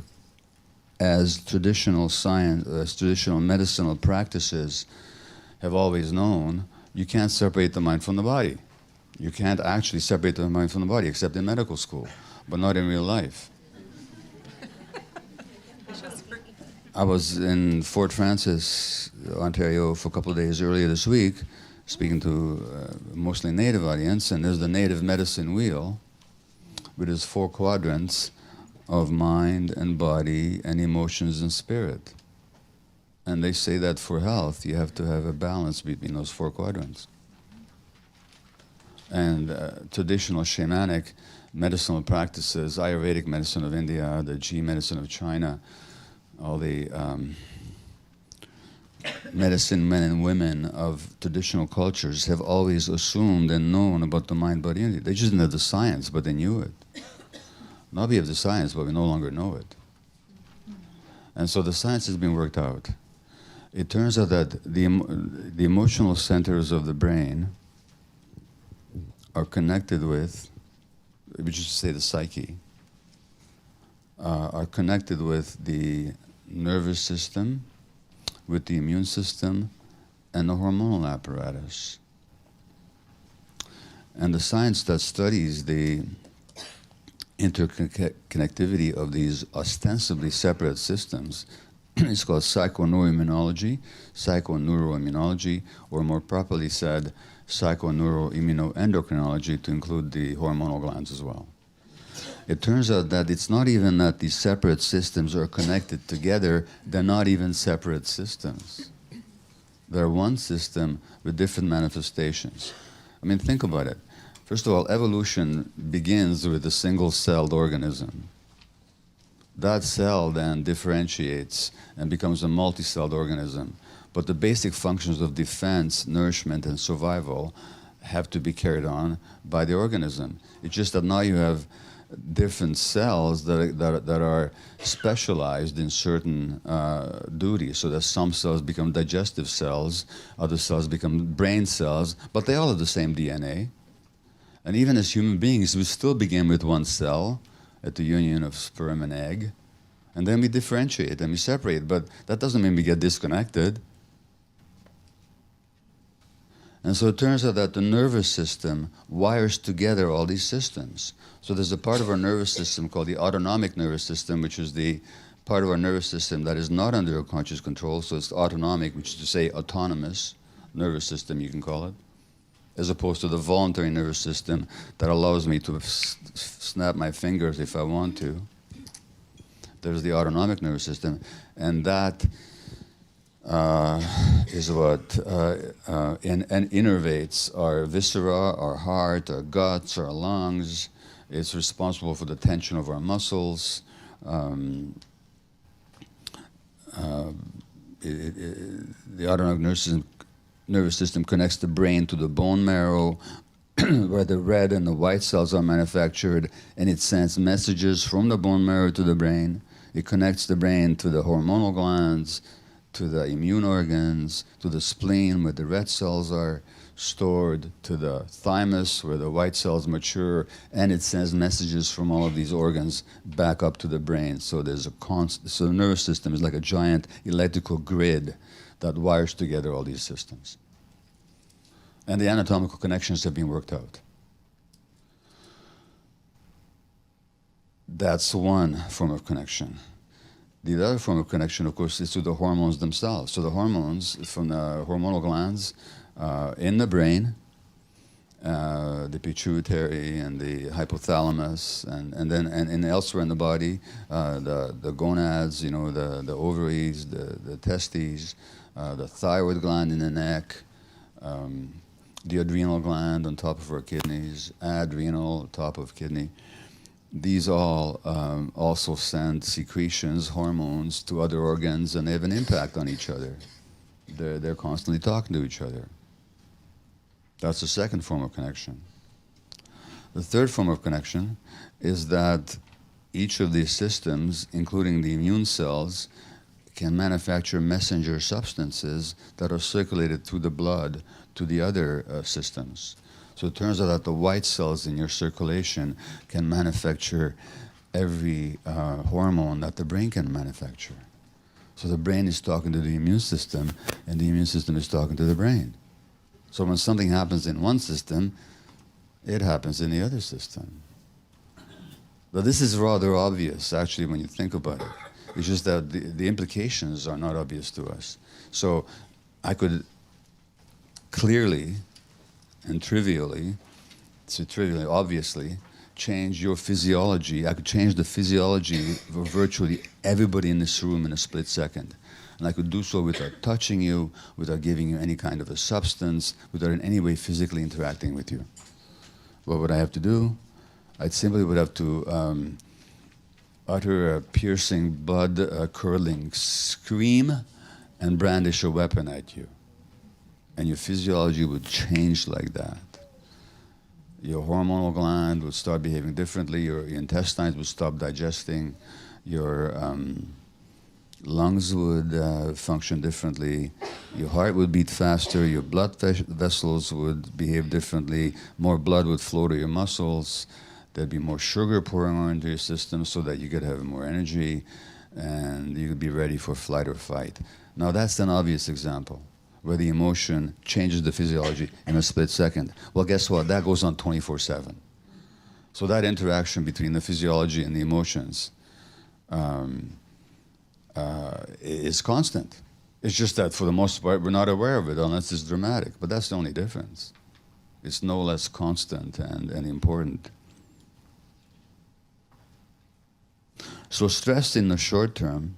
as traditional science, traditional medicinal practices have always known, you can't separate the mind from the body. You can't actually separate the mind from the body, except in medical school, but not in real life. I was in Fort Francis, Ontario, for a couple of days earlier this week, speaking to a mostly native audience, and there's the native medicine wheel with its 4 quadrants of mind and body and emotions and spirit. And they say that for health, you have to have a balance between those 4 quadrants. And traditional shamanic medicinal practices, Ayurvedic medicine of India, the G medicine of China, all the medicine men and women of traditional cultures have always assumed and known about the mind, body, and they just didn't have the science, but they knew it. Now we have the science, but we no longer know it. And so the science has been worked out. It turns out that the emotional centers of the brain are connected with, we should say the psyche, are connected with the nervous system, with the immune system, and the hormonal apparatus. And the science that studies the interconnectivity of these ostensibly separate systems is called psychoneuroimmunology, or more properly said, psychoneuroimmunoendocrinology, to include the hormonal glands as well. It turns out that it's not even that these separate systems are connected together, they're not even separate systems. They're one system with different manifestations. I mean, think about it. First of all, evolution begins with a single-celled organism. That cell then differentiates and becomes a multi-celled organism. But the basic functions of defense, nourishment, and survival have to be carried on by the organism. It's just that now you have different cells that are specialized in certain duties, so that some cells become digestive cells, other cells become brain cells, but they all have the same DNA. And even as human beings, we still begin with one cell at the union of sperm and egg, and then we differentiate and we separate, but that doesn't mean we get disconnected. And so it turns out that the nervous system wires together all these systems. So there's a part of our nervous system called the autonomic nervous system, which is the part of our nervous system that is not under our conscious control, so it's autonomic, which is to say autonomous nervous system, you can call it, as opposed to the voluntary nervous system that allows me to snap my fingers if I want to. There's the autonomic nervous system, and that is what innervates our viscera, our heart, our guts, our lungs. It's responsible for the tension of our muscles. The autonomic nervous system connects the brain to the bone marrow, where the red and the white cells are manufactured, and it sends messages from the bone marrow to the brain. It connects the brain to the hormonal glands, to the immune organs, to the spleen, where the red cells are stored, to the thymus, where the white cells mature, and it sends messages from all of these organs back up to the brain. So there's a so the nervous system is like a giant electrical grid that wires together all these systems. And the anatomical connections have been worked out. That's one form of connection. The other form of connection, of course, is to the hormones themselves. So the hormones from the hormonal glands in the brain, the pituitary and the hypothalamus, and then elsewhere in the body, the gonads, the ovaries, the testes, the thyroid gland in the neck, the adrenal gland on top of our kidneys, adrenal, top of kidney. These all also send secretions, hormones to other organs, and they have an impact on each other. They're constantly talking to each other. That's the second form of connection. The third form of connection is that each of these systems, including the immune cells, can manufacture messenger substances that are circulated through the blood to the other systems. So it turns out that the white cells in your circulation can manufacture every hormone that the brain can manufacture. So the brain is talking to the immune system, and the immune system is talking to the brain. So when something happens in one system, it happens in the other system. But this is rather obvious, actually, when you think about it. It's just that the implications are not obvious to us. So I could clearly and trivially, obviously, change your physiology. I could change the physiology of virtually everybody in this room in a split second. And I could do so without touching you, without giving you any kind of a substance, without in any way physically interacting with you. What would I have to do? I simply would have to utter a piercing, blood-curdling scream and brandish a weapon at you. And your physiology would change like that. Your hormonal gland would start behaving differently, your intestines would stop digesting, your lungs would function differently, your heart would beat faster, your blood vessels would behave differently, more blood would flow to your muscles, there'd be more sugar pouring on into your system so that you could have more energy and you could be ready for flight or fight. Now that's an obvious example, where the emotion changes the physiology in a split second. Well, guess what? That goes on 24/7. So that interaction between the physiology and the emotions is constant. It's just that for the most part, we're not aware of it unless it's dramatic. But that's the only difference. It's no less constant and important. So stress in the short term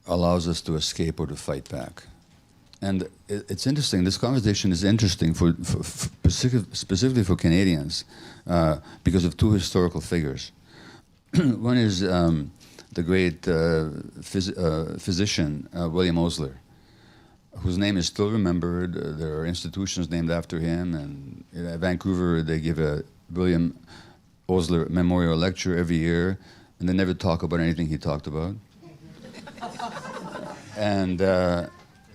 allows us to escape or to fight back. And it's interesting, this conversation is interesting for specifically for Canadians because of two historical figures. One is the great physician, William Osler, whose name is still remembered. There are institutions named after him, and in Vancouver they give a William Osler Memorial Lecture every year, and they never talk about anything he talked about. And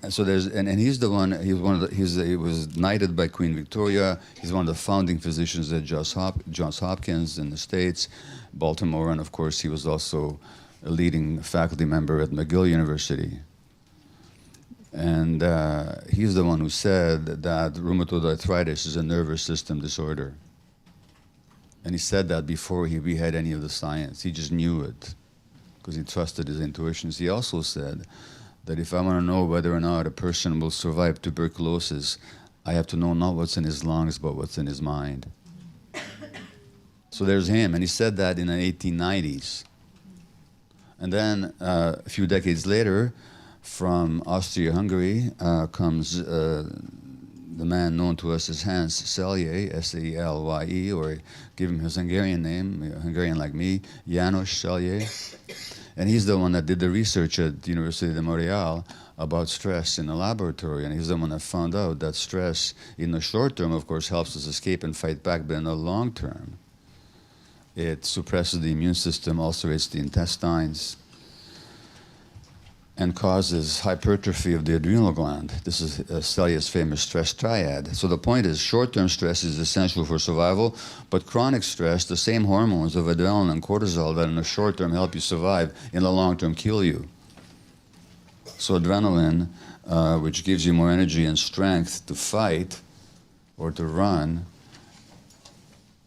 so and he's the one. He was knighted by Queen Victoria. He's one of the founding physicians at Johns Hopkins in the States, Baltimore, and of course he was also a leading faculty member at McGill University. And he's the one who said that rheumatoid arthritis is a nervous system disorder. And he said that before we had any of the science. He just knew it because he trusted his intuitions. He also said that if I want to know whether or not a person will survive tuberculosis, I have to know not what's in his lungs, but what's in his mind. So there's him, and he said that in the 1890s. And then a few decades later, from Austria-Hungary comes the man known to us as Hans Selye, S-E-L-Y-E, or give him his Hungarian name, Hungarian like me, János Selye. And he's the one that did the research at the University de Montreal about stress in the laboratory. And he's the one that found out that stress in the short term, of course, helps us escape and fight back, but in the long term, it suppresses the immune system, ulcerates the intestines, and causes hypertrophy of the adrenal gland. This is Selye's famous stress triad. So the point is, short-term stress is essential for survival, but chronic stress, the same hormones of adrenaline and cortisol that in the short term help you survive, in the long term kill you. So adrenaline, which gives you more energy and strength to fight or to run,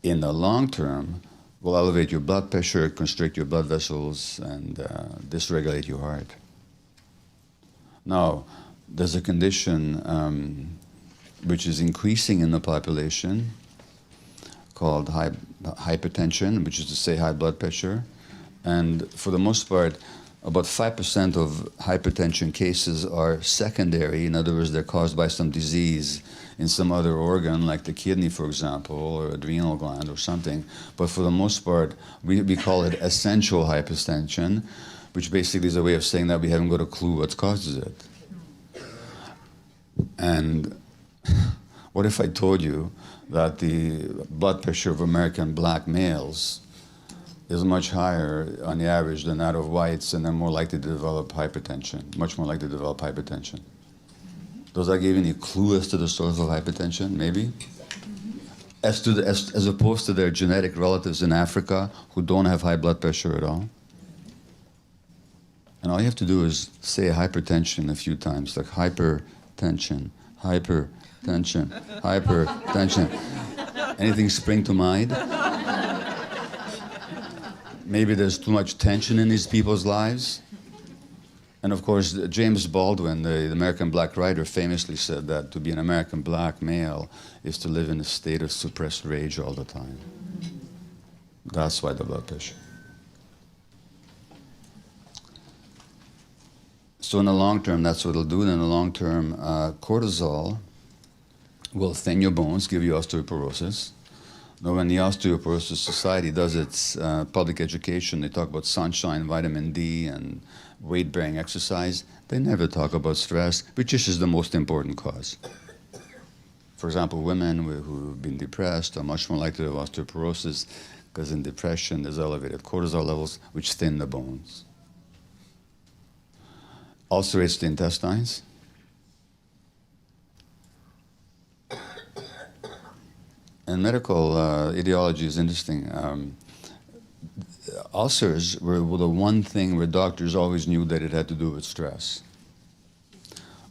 in the long term will elevate your blood pressure, constrict your blood vessels, and dysregulate your heart. Now, there's a condition which is increasing in the population called hypertension, which is to say high blood pressure. And for the most part, about 5% of hypertension cases are secondary. In other words, they're caused by some disease in some other organ, like the kidney, for example, or adrenal gland or something. But for the most part, we call it essential hypertension, which basically is a way of saying that we haven't got a clue what causes it. And what if I told you that the blood pressure of American black males is much higher on the average than that of whites, and they're more likely to develop hypertension, much more likely to develop hypertension? Does that give you any clue as to the source of hypertension, maybe? As opposed to their genetic relatives in Africa who don't have high blood pressure at all? And all you have to do is say hypertension a few times, like hypertension, hypertension, hypertension. Anything spring to mind? Maybe there's too much tension in these people's lives. And of course, James Baldwin, the American black writer, famously said that to be an American black male is to live in a state of suppressed rage all the time. That's why the blood pressure. So in the long term, that's what it'll do. In the long term, cortisol will thin your bones, give you osteoporosis. Now, when the Osteoporosis Society does its public education, they talk about sunshine, vitamin D, and weight-bearing exercise. They never talk about stress, which is the most important cause. For example, women who've been depressed are much more likely to have osteoporosis because in depression there's elevated cortisol levels, which thin the bones. Ulcerates the intestines. And medical ideology is interesting. Ulcers were the one thing where doctors always knew that it had to do with stress.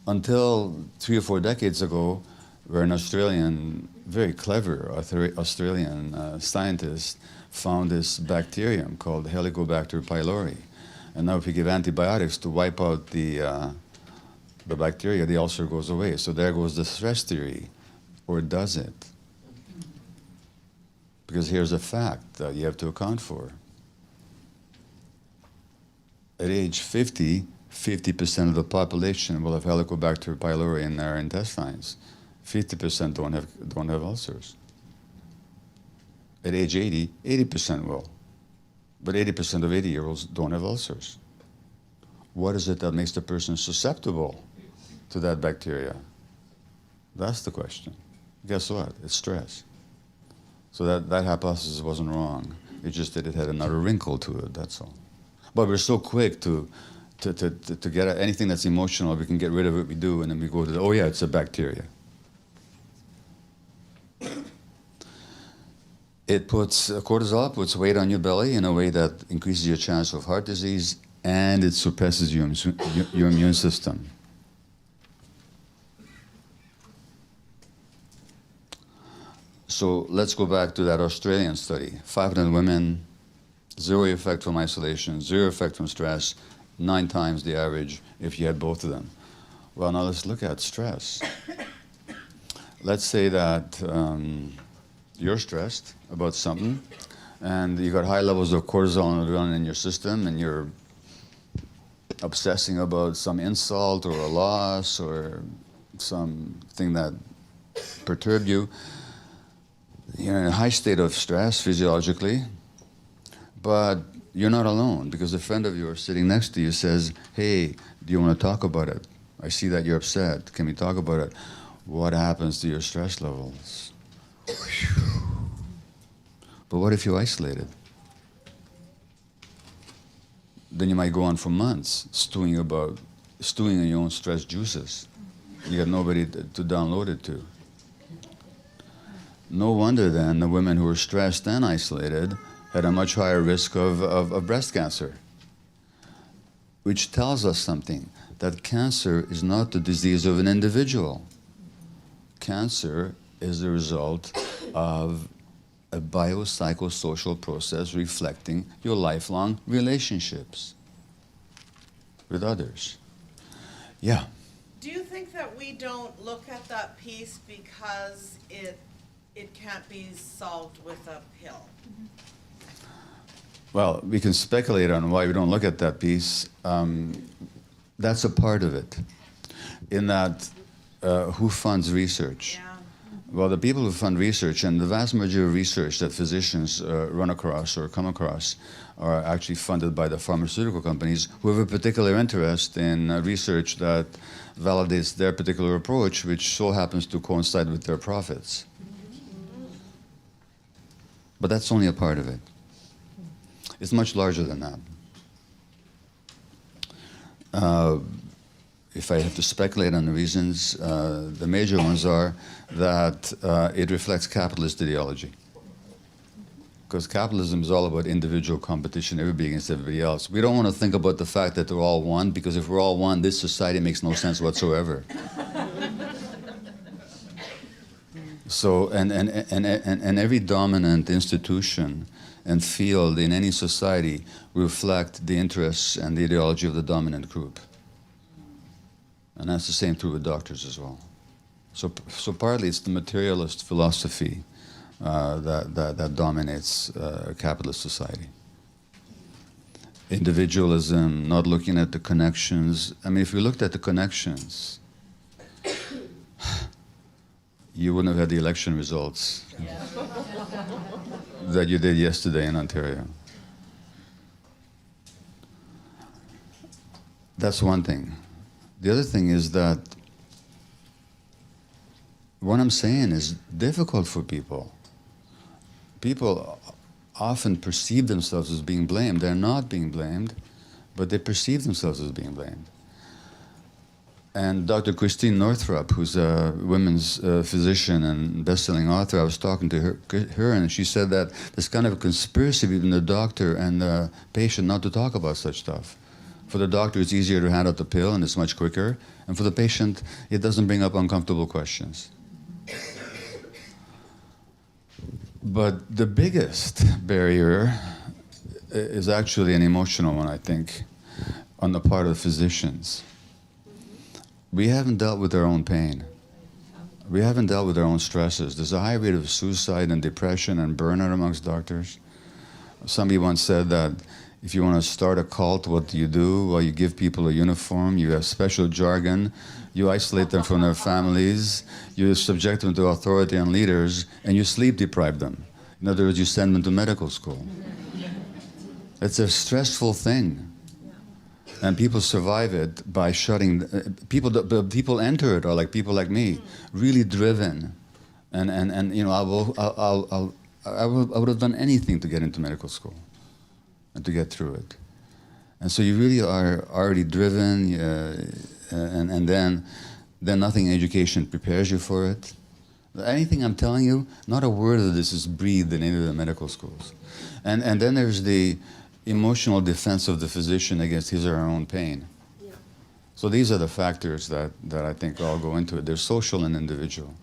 Until 3 or 4 decades ago, where an Australian, very clever Australian scientist found this bacterium called Helicobacter pylori. And now if you give antibiotics to wipe out the bacteria, the ulcer goes away. So there goes the stress theory. Or does it? Because here's a fact that you have to account for. At age 50, 50% of the population will have Helicobacter pylori in their intestines. 50% don't have ulcers. At age 80, 80% will. But 80% of 80-year-olds don't have ulcers. What is it that makes the person susceptible to that bacteria? That's the question. Guess what? It's stress. So that hypothesis wasn't wrong. It's just that it had another wrinkle to it, that's all. But we're so quick to to get at anything that's emotional, we can get rid of it, we do, and then we go to oh yeah, it's a bacteria. It puts cortisol, puts weight on your belly in a way that increases your chance of heart disease, and it suppresses your immune system. So let's go back to that Australian study. 500 women, 0 effect from isolation, 0 effect from stress, 9 times the average if you had both of them. Well, now let's look at stress. Let's say that you're stressed about something, and you got high levels of cortisol and adrenaline in your system, and you're obsessing about some insult or a loss or something that perturbed you. You're in a high state of stress physiologically, but you're not alone, because a friend of yours sitting next to you says, hey, do you want to talk about it? I see that you're upset. Can we talk about it? What happens to your stress levels? But what if you're isolated? Then you might go on for months stewing in your own stress juices. You got nobody to download it to. No wonder then the women who were stressed and isolated had a much higher risk of breast cancer, which tells us something, that cancer is not the disease of an individual. Cancer is the result of a biopsychosocial process reflecting your lifelong relationships with others. Yeah. Do you think that we don't look at that piece because it can't be solved with a pill? Well, we can speculate on why we don't look at that piece. That's a part of it. In that, who funds research? Yeah. Well, the people who fund research, and the vast majority of research that physicians run across or come across, are actually funded by the pharmaceutical companies who have a particular interest in research that validates their particular approach, which so happens to coincide with their profits. But that's only a part of it. It's much larger than that. If I have to speculate on the reasons, the major ones are that it reflects capitalist ideology. Because capitalism is all about individual competition, everybody against everybody else. We don't want to think about the fact that they're all one, because if we're all one, this society makes no sense whatsoever. So, and every dominant institution and field in any society reflect the interests and the ideology of the dominant group. And that's the same true with doctors as well. So partly it's the materialist philosophy that dominates capitalist society. Individualism, not looking at the connections. I mean, if we looked at the connections, you wouldn't have had the election results that you did yesterday in Ontario. That's one thing. The other thing is that what I'm saying is difficult for people. People often perceive themselves as being blamed. They're not being blamed, but they perceive themselves as being blamed. And Dr. Christine Northrup, who's a women's physician and best-selling author, I was talking to her, and she said that there's kind of a conspiracy between the doctor and the patient not to talk about such stuff. For the doctor, it's easier to hand out the pill, and it's much quicker. And for the patient, it doesn't bring up uncomfortable questions. But the biggest barrier is actually an emotional one, I think, on the part of physicians. We haven't dealt with our own pain. We haven't dealt with our own stresses. There's a high rate of suicide and depression and burnout amongst doctors. Somebody once said that if you want to start a cult, what do? Well, you give people a uniform, you have special jargon, you isolate them from their families, you subject them to authority and leaders, and you sleep deprive them. In other words, you send them to medical school. It's a stressful thing. And people survive it by shutting. People enter it are like people like me, really driven, and you know, I would have done anything to get into medical school, and to get through it. And so you really are already driven, and then nothing in education prepares you for it. Anything I'm telling you, not a word of this is breathed in any of the medical schools. And then there's the emotional defense of the physician against his or her own pain. Yeah. So these are the factors that I think all go into it. They're social and individual.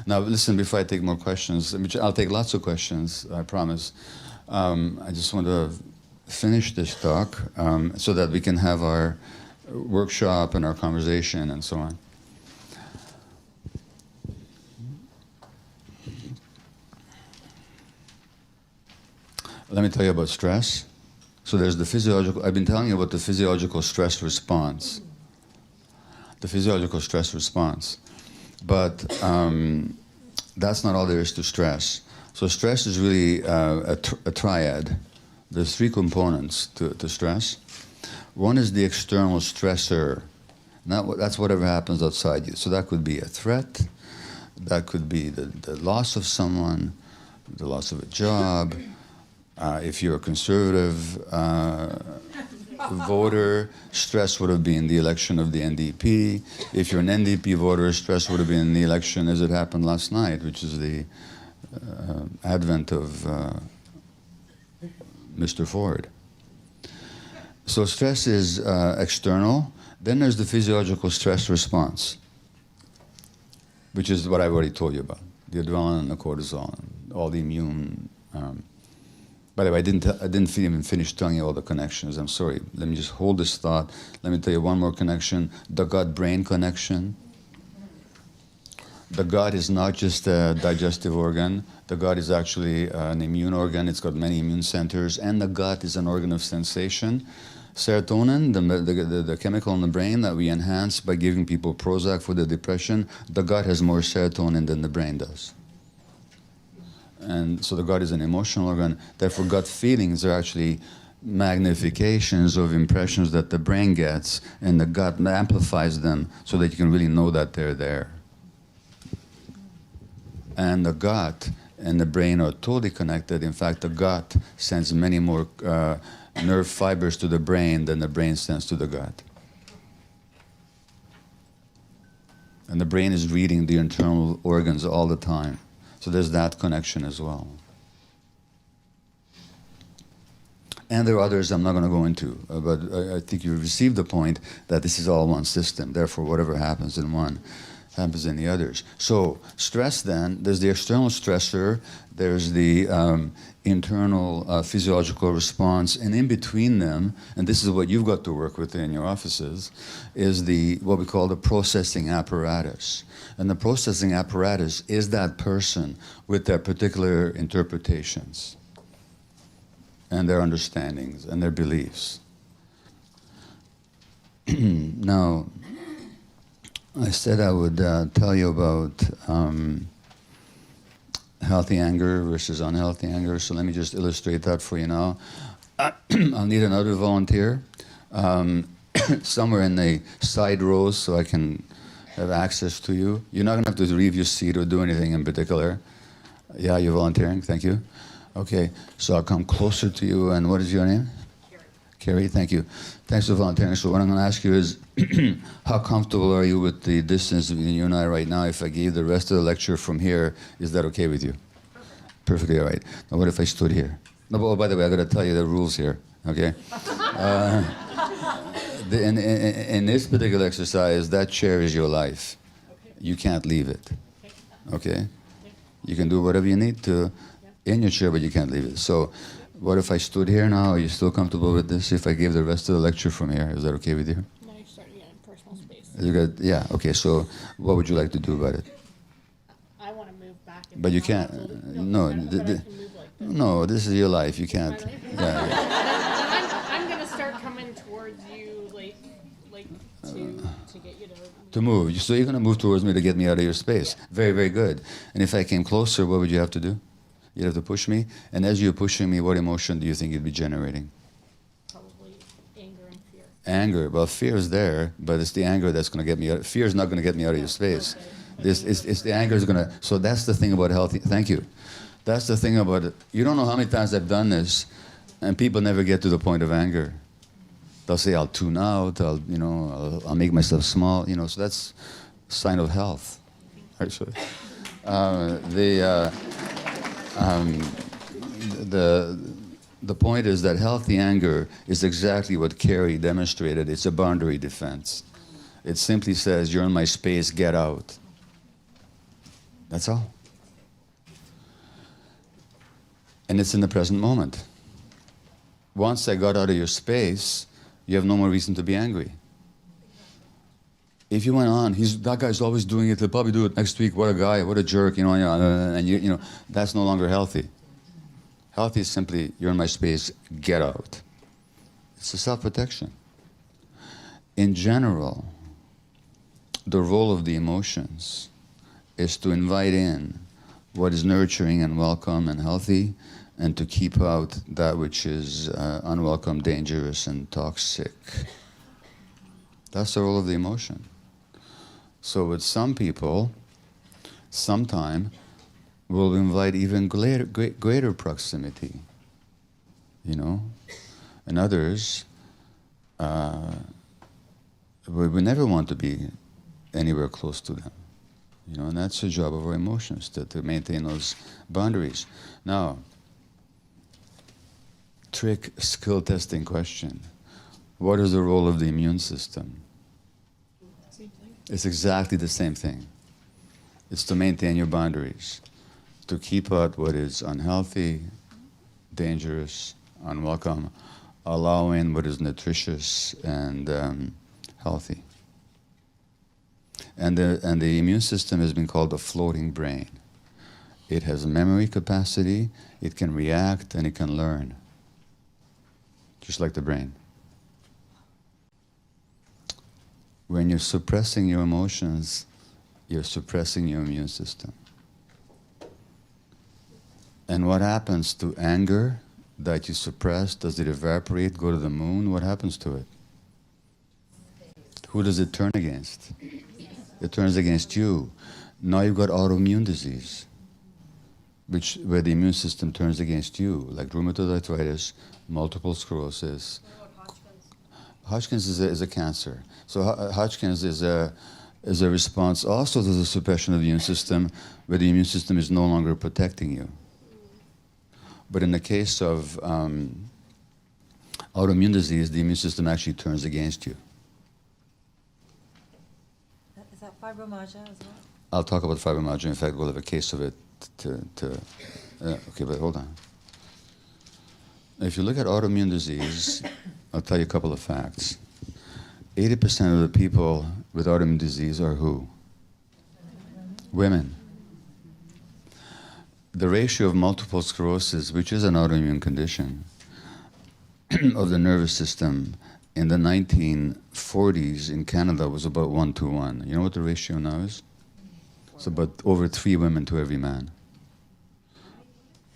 Now listen, before I take more questions, I'll take lots of questions, I promise. I just want to finish this talk so that we can have our workshop and our conversation and so on. Let me tell you about stress. So there's the physiological, I've been telling you about the physiological stress response. The physiological stress response. But that's not all there is to stress. So stress is really a triad. There's three components to stress. One is the external stressor. That's whatever happens outside you. So that could be a threat. That could be the loss of someone, the loss of a job. If you're a conservative voter, stress would have been the election of the NDP. If you're an NDP voter, stress would have been the election as it happened last night, which is the advent of Mr. Ford. So stress is external. Then there's the physiological stress response, which is what I've already told you about, the adrenaline and the cortisol, and all the immune. By the way, I didn't even finish telling you all the connections. I'm sorry. Let me just hold this thought. Let me tell you one more connection, the gut-brain connection. The gut is not just a digestive organ. The gut is actually an immune organ. It's got many immune centers. And the gut is an organ of sensation. Serotonin, the chemical in the brain that we enhance by giving people Prozac for the depression, the gut has more serotonin than the brain does. And so the gut is an emotional organ. Therefore, gut feelings are actually magnifications of impressions that the brain gets, and the gut amplifies them so that you can really know that they're there. And the gut and the brain are totally connected. In fact, the gut sends many more nerve fibers to the brain than the brain sends to the gut. And the brain is reading the internal organs all the time. So there's that connection as well. And there are others I'm not going to go into, but I think you received the point that this is all one system. Therefore, whatever happens in one happens in the others. So stress then, there's the external stressor, there's the internal physiological response, and in between them, and this is what you've got to work with in your offices, is what we call the processing apparatus. And the processing apparatus is that person with their particular interpretations and their understandings and their beliefs. Now, I said I would tell you about healthy anger versus unhealthy anger, so let me just illustrate that for you now. I'll need another volunteer somewhere in the side rows so I can have access to you. You're not going to have to leave your seat or do anything in particular. Yeah, you're volunteering, thank you. Okay, so I'll come closer to you, and what is your name? Carrie, thank you. Thanks for volunteering. So what I'm going to ask you is, how comfortable are you with the distance between you and I right now? If I gave the rest of the lecture from here, is that okay with you? Perfectly all right. Now what if I stood here? No, oh, by the way, I got to tell you the rules here, okay? In this particular exercise, that chair is your life. You can't leave it, okay? You can do whatever you need to in your chair, but you can't leave it. So what if I stood here now? Are you still comfortable with this? If I gave the rest of the lecture from here, is that okay with you? Now you're starting to get in personal space. You got, yeah, okay, so what would you like to do about it? I want to move back. But you can't, no, but I can move like this. no, this is your life, you can't. Really? Yeah. I'm going to start coming towards you, like to get you To move, so you're going to move towards me to get me out of your space. Yeah. Very, very good. And if I came closer, what would you have to do? You'd have to push me. And as you're pushing me, what emotion do you think you'd be generating? Probably anger and fear. Anger. Well, fear is there, but it's the anger that's going to get me out. Fear is not going to get me out of your space. Okay. It's the anger is going to. So that's the thing about healthy. Thank you. That's the thing about it. You don't know how many times I've done this, and people never get to the point of anger. They'll say, I'll tune out, I'll make myself small, so that's a sign of health, actually. The point is that healthy anger is exactly what Carey demonstrated. It's a boundary defense. It simply says, you're in my space, get out. That's all. And it's in the present moment. Once I got out of your space, you have no more reason to be angry. If you went on, that guy's always doing it, he'll probably do it next week, what a guy, what a jerk, and that's no longer healthy. Healthy is simply, you're in my space, get out. It's a self-protection. In general, the role of the emotions is to invite in what is nurturing and welcome and healthy, and to keep out that which is unwelcome, dangerous, and toxic. That's the role of the emotion. So with some people, sometime we'll invite even greater proximity, and others, we never want to be anywhere close to them, and that's the job of our emotions, to maintain those boundaries. Now, trick skill testing question. What is the role of the immune system? Same thing. It's exactly the same thing. It's to maintain your boundaries, to keep out what is unhealthy, dangerous, unwelcome, allow in what is nutritious and healthy. And the immune system has been called the floating brain. It has memory capacity, it can react, and it can learn. Just like the brain. When you're suppressing your emotions, you're suppressing your immune system. And what happens to anger that you suppress? Does it evaporate, go to the moon? What happens to it? Who does it turn against? It turns against you. Now you've got autoimmune disease, where the immune system turns against you, like rheumatoid arthritis, multiple sclerosis. Hodgkin's is a cancer. So Hodgkin's is a response also to the suppression of the immune system, where the immune system is no longer protecting you. But in the case of autoimmune disease, the immune system actually turns against you. Is that fibromyalgia as well? I'll talk about fibromyalgia. In fact, we'll have a case of it. Okay, but hold on. If you look at autoimmune disease, I'll tell you a couple of facts. 80% of the people with autoimmune disease are who? Women. The ratio of multiple sclerosis, which is an autoimmune condition, of the nervous system in the 1940s in Canada was about 1:1. You know what the ratio now is? It's about over 3 women to every man.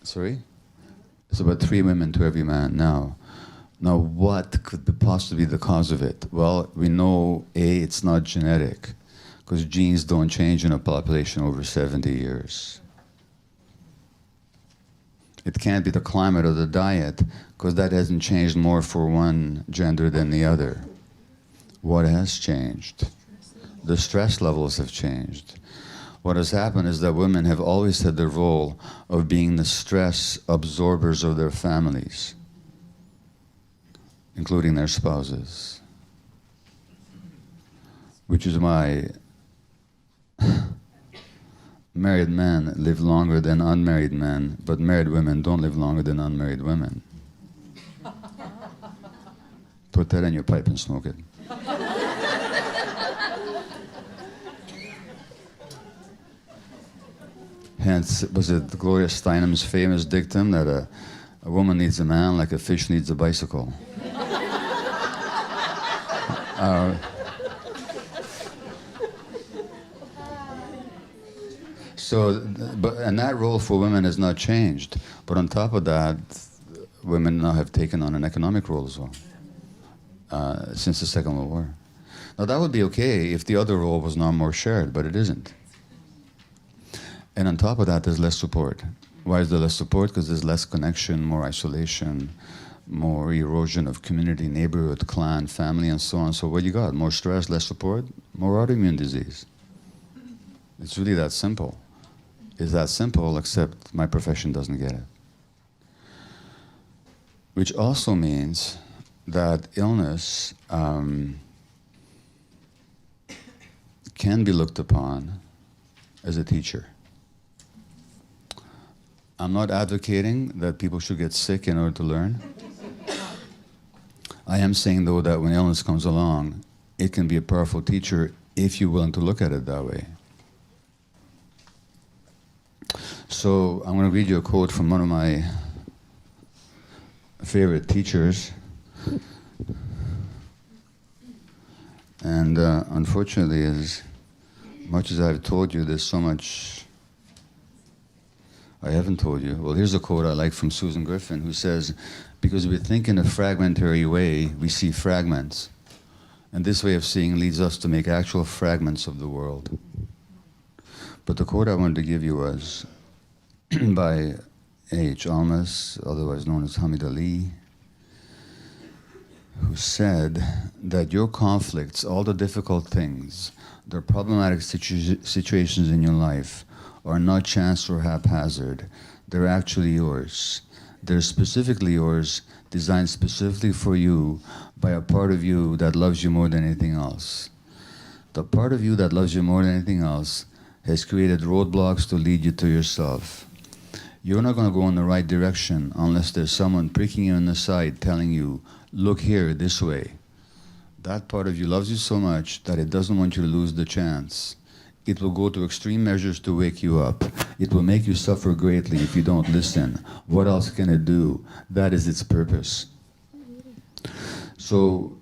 Sorry? It's about 3 women to every man now. Now, what could possibly be the cause of it? Well, we know, it's not genetic, because genes don't change in a population over 70 years. It can't be the climate or the diet, because that hasn't changed more for one gender than the other. What has changed? The stress levels have changed. What has happened is that women have always had the role of being the stress absorbers of their families, including their spouses. Which is why married men live longer than unmarried men, but married women don't live longer than unmarried women. Put that in your pipe and smoke it. Hence, was it Gloria Steinem's famous dictum that a woman needs a man like a fish needs a bicycle? And that role for women has not changed. But on top of that, women now have taken on an economic role as well, since the Second World War. Now that would be okay if the other role was not more shared, but it isn't. And on top of that, there's less support. Why is there less support? Because there's less connection, more isolation, more erosion of community, neighborhood, clan, family, and so on. So what you got? More stress, less support, more autoimmune disease. It's really that simple. It's that simple, except my profession doesn't get it. Which also means that illness can be looked upon as a teacher. I'm not advocating that people should get sick in order to learn. I am saying, though, that when illness comes along, it can be a powerful teacher if you're willing to look at it that way. So I'm going to read you a quote from one of my favorite teachers. And unfortunately, as much as I've told you, there's so much I haven't told you. Well, here's a quote I like from Susan Griffin, who says, because we think in a fragmentary way, we see fragments. And this way of seeing leads us to make actual fragments of the world. But the quote I wanted to give you was by H. Almas, otherwise known as Hamid Ali, who said that your conflicts, all the difficult things, the problematic situations in your life are not chance or haphazard. They're actually yours. They're specifically yours, designed specifically for you by a part of you that loves you more than anything else. The part of you that loves you more than anything else has created roadblocks to lead you to yourself. You're not going to go in the right direction unless there's someone pricking you in the side telling you, look here, this way. That part of you loves you so much that it doesn't want you to lose the chance. It will go to extreme measures to wake you up. It will make you suffer greatly if you don't listen. What else can it do? That is its purpose. So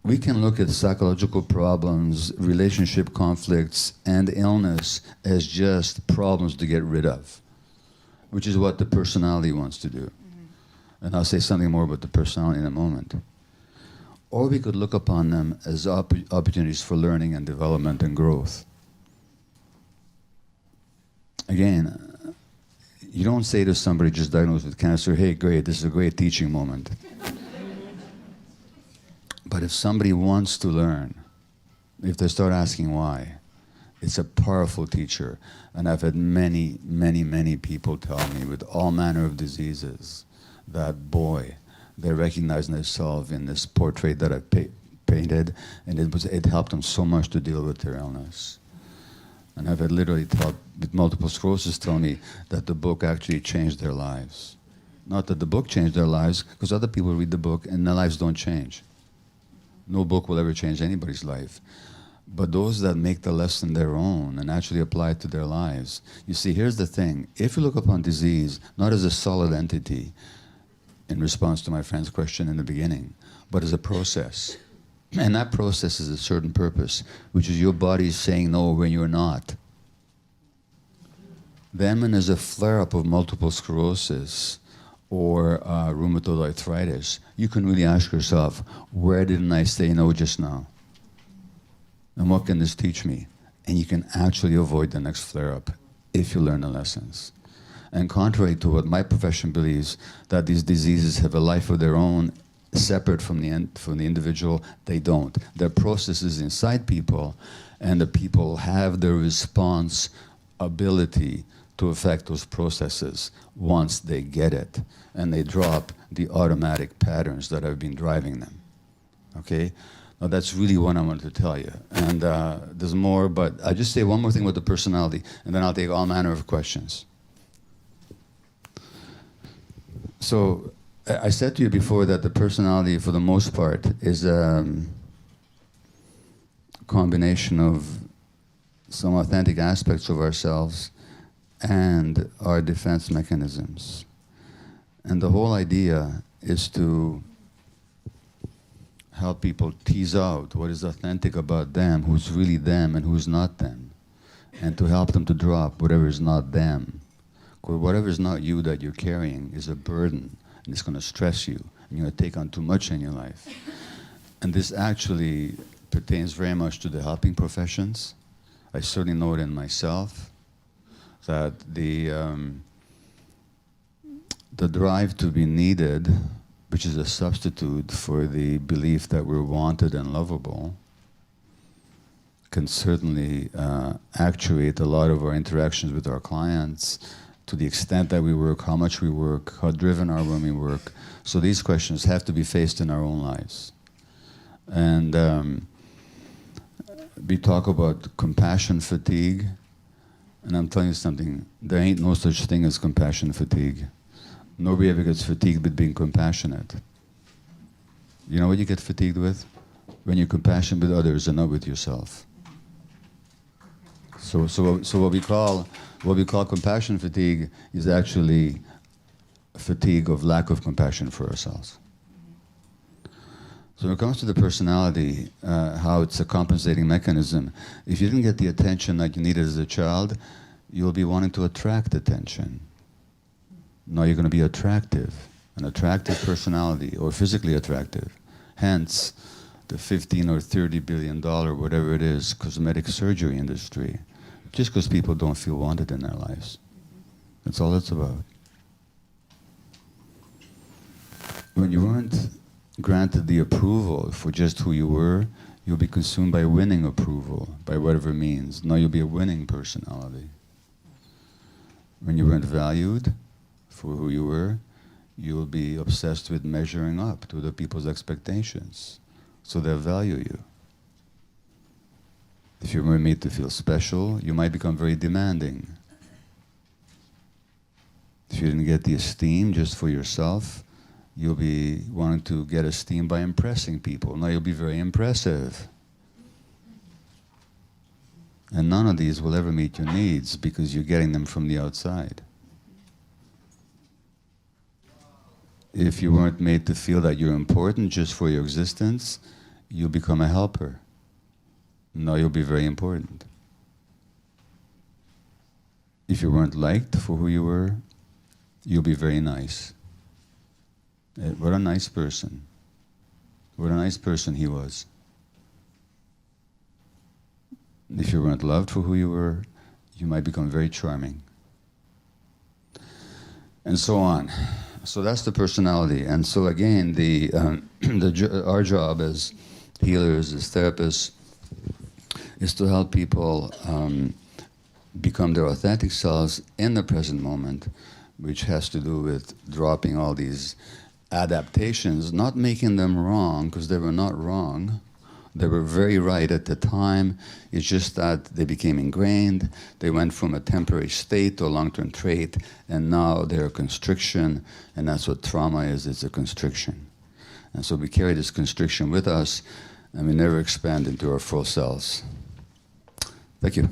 we can look at psychological problems, relationship conflicts, and illness as just problems to get rid of, which is what the personality wants to do. Mm-hmm. And I'll say something more about the personality in a moment. Or we could look upon them as opportunities for learning and development and growth. Again, you don't say to somebody just diagnosed with cancer, hey, great, this is a great teaching moment. But if somebody wants to learn, if they start asking why, it's a powerful teacher. And I've had many, many, many people tell me with all manner of diseases that, boy, they recognize themselves in this portrait that I painted, and it helped them so much to deal with their illness. And I've had literally with multiple sclerosis tell me that the book actually changed their lives. Not that the book changed their lives, because other people read the book and their lives don't change. No book will ever change anybody's life. But those that make the lesson their own and actually apply it to their lives. You see, here's the thing. If you look upon disease not as a solid entity, in response to my friend's question in the beginning, but as a process. And that process is a certain purpose, which is your body saying no when you're not. Then when there's a flare-up of multiple sclerosis or rheumatoid arthritis, you can really ask yourself, where didn't I say no just now? And what can this teach me? And you can actually avoid the next flare-up if you learn the lessons. And contrary to what my profession believes, that these diseases have a life of their own, separate from the individual, they don't. There are processes inside people, and the people have the response ability to affect those processes once they get it, and they drop the automatic patterns that have been driving them. Okay? Now that's really what I wanted to tell you. And there's more, but I'll just say one more thing with the personality, and then I'll take all manner of questions. So I said to you before that the personality, for the most part, is a combination of some authentic aspects of ourselves and our defense mechanisms. And the whole idea is to help people tease out what is authentic about them, who's really them and who's not them, and to help them to drop whatever is not them. Because whatever is not you that you're carrying is a burden, and it's going to stress you, and you're going to take on too much in your life. And this actually pertains very much to the helping professions. I certainly know it in myself, that the drive to be needed which is a substitute for the belief that we're wanted and lovable, can certainly actuate a lot of our interactions with our clients, to the extent that we work, how much we work, how driven are when we work. So these questions have to be faced in our own lives. And we talk about compassion fatigue, and I'm telling you something, there ain't no such thing as compassion fatigue. Nobody ever gets fatigued with being compassionate. You know what you get fatigued with? When you're compassionate with others and not with yourself. So what we call compassion fatigue is actually fatigue of lack of compassion for ourselves. So when it comes to the personality, how it's a compensating mechanism, if you didn't get the attention that you needed as a child, you'll be wanting to attract attention. Now you're going to be attractive, an attractive personality, or physically attractive. Hence, the $15 or $30 billion, whatever it is, cosmetic surgery industry, just because people don't feel wanted in their lives. That's all it's about. When you weren't granted the approval for just who you were, you'll be consumed by winning approval, by whatever means. Now you'll be a winning personality. When you weren't valued for who you were, you'll be obsessed with measuring up to other people's expectations, so they'll value you. If you were made to feel special, you might become very demanding. If you didn't get the esteem just for yourself, you'll be wanting to get esteem by impressing people. Now you'll be very impressive. And none of these will ever meet your needs because you're getting them from the outside. If you weren't made to feel that you're important just for your existence, you'll become a helper. Now you'll be very important. If you weren't liked for who you were, you'll be very nice. What a nice person. What a nice person he was. If you weren't loved for who you were, you might become very charming. And so on. So that's the personality. And so again, our job as healers, as therapists, is to help people become their authentic selves in the present moment, which has to do with dropping all these adaptations, not making them wrong, because they were not wrong. They were very right at the time. It's just that they became ingrained. They went from a temporary state to a long-term trait, and now they're a constriction, and that's what trauma is. It's a constriction. And so we carry this constriction with us, and we never expand into our full selves. Thank you.